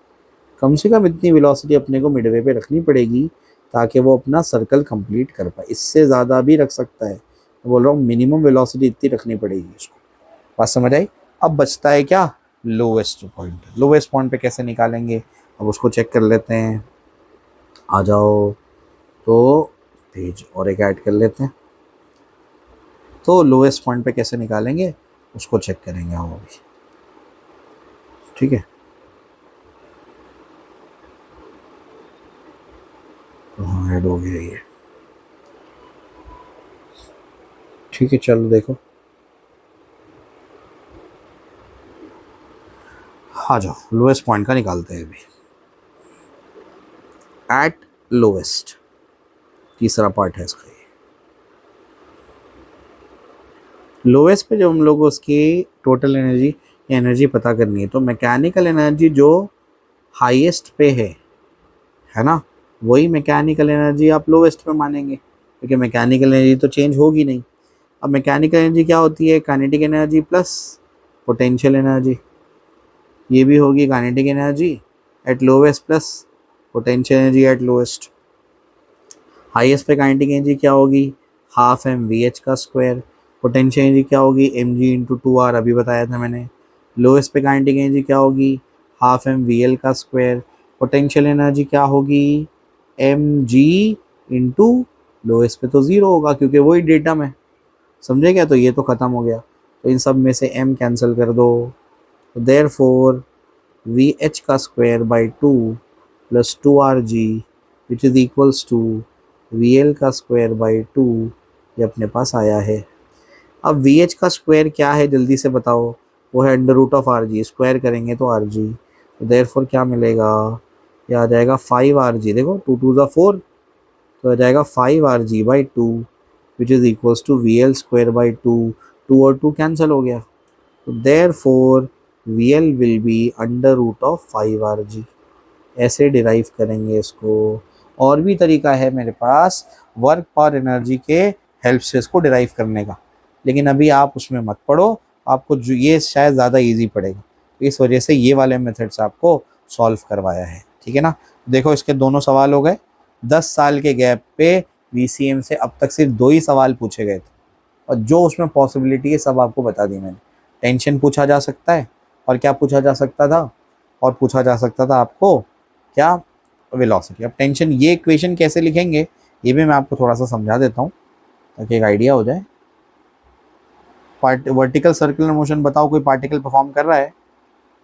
कम से कम इतनी वेलोसिटी अपने को मिडवे पे रखनी पड़ेगी ताकि वो अपना सर्कल कंप्लीट कर पाए। इससे ज़्यादा भी रख सकता है, मैं बोल रहा हूँ मिनिमम वेलोसिटी इतनी रखनी पड़ेगी उसको। बात समझ आई? अब बचता है क्या? Lowest point. लोवेस्ट पॉइंट पे कैसे निकालेंगे, अब उसको चेक कर लेते हैं। आ जाओ, तो पेज और एक ऐड कर लेते हैं। तो लोवेस्ट पॉइंट पे कैसे निकालेंगे उसको चेक करेंगे हम अभी, ठीक है। हाँ ऐड हो गया ये, ठीक है। चलो देखो, आ जाओ लोवेस्ट पॉइंट का निकालते हैं अभी। एट लोवेस्ट तीसरा पार्ट है इसका। लोवेस्ट पे जब हम लोग उसकी टोटल एनर्जी या एनर्जी पता करनी है, तो मैकेनिकल एनर्जी जो हाईएस्ट पे है ना, वही मैकेनिकल एनर्जी आप लोवेस्ट पे मानेंगे, क्योंकि मैकेनिकल एनर्जी तो चेंज होगी नहीं। अब मैकेनिकल एनर्जी क्या होती है? Kinetic energy plus potential energy. ये भी होगी kinetic energy eight lowest plus potential energy eight lowest. Highest पे काइनेटिक एनर्जी क्या होगी? हाफ mvh का स्क्वायर। पोटेंशियल एनर्जी क्या होगी? mg/2r, अभी बताया था मैंने। लोएस्ट पे काइनेटिक एनर्जी क्या होगी? हाफ mvl का स्क्वायर। पोटेंशियल एनर्जी क्या होगी? mg इंटू लोएस्ट पे तो ज़ीरो होगा क्योंकि वही डेटम है, समझे क्या? तो ये तो ख़त्म हो गया, तो इन सब में से m कैंसिल कर दो, तो देयरफॉर vh का square by 2 plus 2rg which is equals to vl का स्क्वायर बाई 2, ये अपने पास आया है। अब vh का स्क्वायर क्या है जल्दी से बताओ? वो है √rg, स्क्वायर करेंगे तो rg, तो देयरफॉर क्या मिलेगा? ये आ जाएगा 5rg, देखो 2 2 ज़ा 4, तो आ जाएगा 5rg/2 which is equals to vl square by 2, 2 और 2 कैंसिल हो गया, तो therefore vl will be √5rg। ऐसे डिराइव करेंगे इसको। और भी तरीका है मेरे पास वर्क पावर एनर्जी के हेल्प से इसको डिराइव करने का, लेकिन अभी आप उसमें मत पढ़ो, आपको जो ये शायद ज़्यादा इजी पड़ेगा, तो इस वजह से ये वाले मेथड्स आपको सॉल्व करवाया है, ठीक है ना। देखो इसके दोनों सवाल हो गए। 10 साल के गैप पे VCM से अब तक सिर्फ 2 ही सवाल पूछे गए थे, और जो उसमें पॉसिबिलिटी है सब आपको बता दी मैंने। टेंशन पूछा जा सकता है, और क्या पूछा जा सकता था? और पूछा जा सकता था आपको क्या? वेलोसिटी। अब टेंशन ये इक्वेशन कैसे लिखेंगे ये भी मैं आपको थोड़ा सा समझा देता हूँ ताकि एक आइडिया हो जाए। वर्टिकल सर्कुलर मोशन, बताओ कोई पार्टिकल परफॉर्म कर रहा है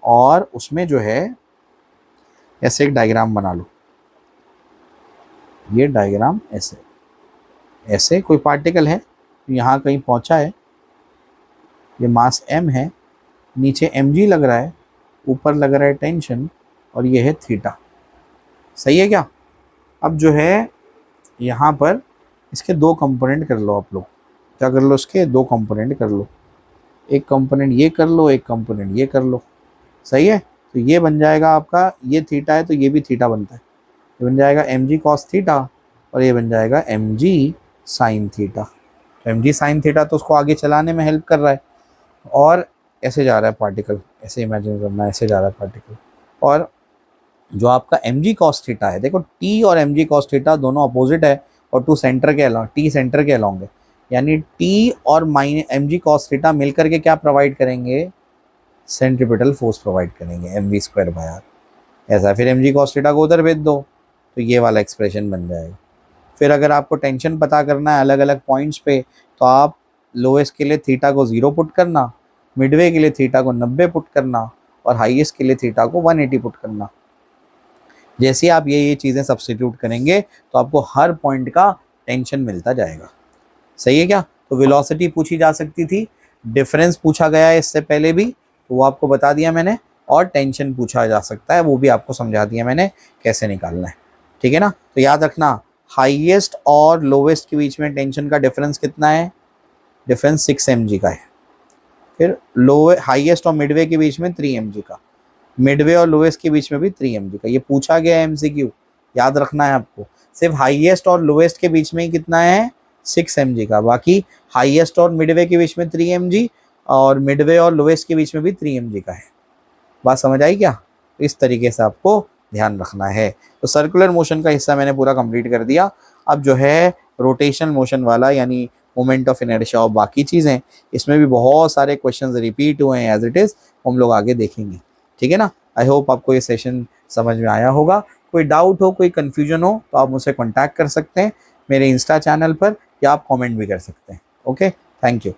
और उसमें जो है ऐसे एक डायग्राम बना लो, ये डायग्राम ऐसे ऐसे कोई पार्टिकल है यहाँ कहीं पहुँचा है, ये मास m है, नीचे mg लग रहा है, ऊपर लग रहा है टेंशन, और ये है थीटा, सही है क्या? अब जो है यहाँ पर इसके 2 कंपोनेंट कर लो आप लोग, क्या कर लो? इसके 2 कंपोनेंट कर लो, एक कंपोनेंट ये कर लो, एक कंपोनेंट ये कर लो, सही है। तो ये बन जाएगा आपका, ये थीटा है तो ये भी थीटा बनता है, ये बन जाएगा mg cos थीटा, और ये बन जाएगा mg sin थीटा। तो mg sin थीटा तो उसको आगे चलाने में हेल्प कर रहा है, और ऐसे जा रहा है पार्टिकल, ऐसे इमेजिन करना, ऐसे जा रहा है पार्टिकल, और जो आपका mg cos थीटा है, देखो t और mg cos थीटा दोनों अपोजिट है, और t सेंटर के अलॉन्ग है, यानी t और mg cos थीटा मिलकर के क्या प्रोवाइड करेंगे? सेंट्रीपिटल फोर्स प्रोवाइड करेंगे, mv²/r। ऐसा फिर mg cos थीटा को उधर भेज दो, तो ये वाला एक्सप्रेशन बन जाएगा। फिर अगर आपको टेंशन पता करना है अलग अलग पॉइंट्स पे, तो आप लोएस्ट के लिए थीटा को 0 पुट करना, मिडवे के लिए थीटा को 90 पुट करना, और हाईएस्ट के लिए थीटा को 180 पुट करना। जैसे आप ये चीज़ें सब्स्टिट्यूट करेंगे तो आपको हर पॉइंट का टेंशन मिलता जाएगा, सही है क्या? तो वेलोसिटी पूछी जा सकती थी, डिफरेंस पूछा गया है इससे पहले भी, तो वो आपको बता दिया मैंने, और टेंशन पूछा जा सकता है, वो भी आपको समझा दिया मैंने कैसे निकालना है, ठीक है ना। तो याद रखना, हाईएस्ट और लोवेस्ट के बीच में टेंशन का डिफरेंस कितना है? डिफरेंस 6 mg का है। फिर हाईएस्ट और मिडवे के बीच में 3 mg का, मिडवे और लोवेस्ट के बीच में भी 3 mg का। ये पूछा गया है MCQ, याद रखना है आपको। सिर्फ हाईएस्ट और लोएस्ट के बीच में ही कितना है 6 mg का, बाकी हाईएस्ट और मिडवे के बीच में 3 mg और मिडवे और लोएस्ट के बीच में भी 3 mg का है। बात समझ आई क्या? इस तरीके से आपको ध्यान रखना है। तो सर्कुलर मोशन का हिस्सा मैंने पूरा कंप्लीट कर दिया। अब जो है रोटेशनल मोशन वाला यानी मोमेंट ऑफ इनर्शिया और बाकी चीज़ें, इसमें भी बहुत सारे क्वेश्चंस रिपीट हुए हैं एज इट इज़, हम लोग आगे देखेंगे। ठीक है ना? आई होप आपको ये सेशन समझ में आया होगा। कोई डाउट हो, कोई कन्फ्यूजन हो तो आप मुझसे कॉन्टैक्ट कर सकते हैं मेरे इंस्टा चैनल पर, या आप कमेंट भी कर सकते हैं। Okay, thank you.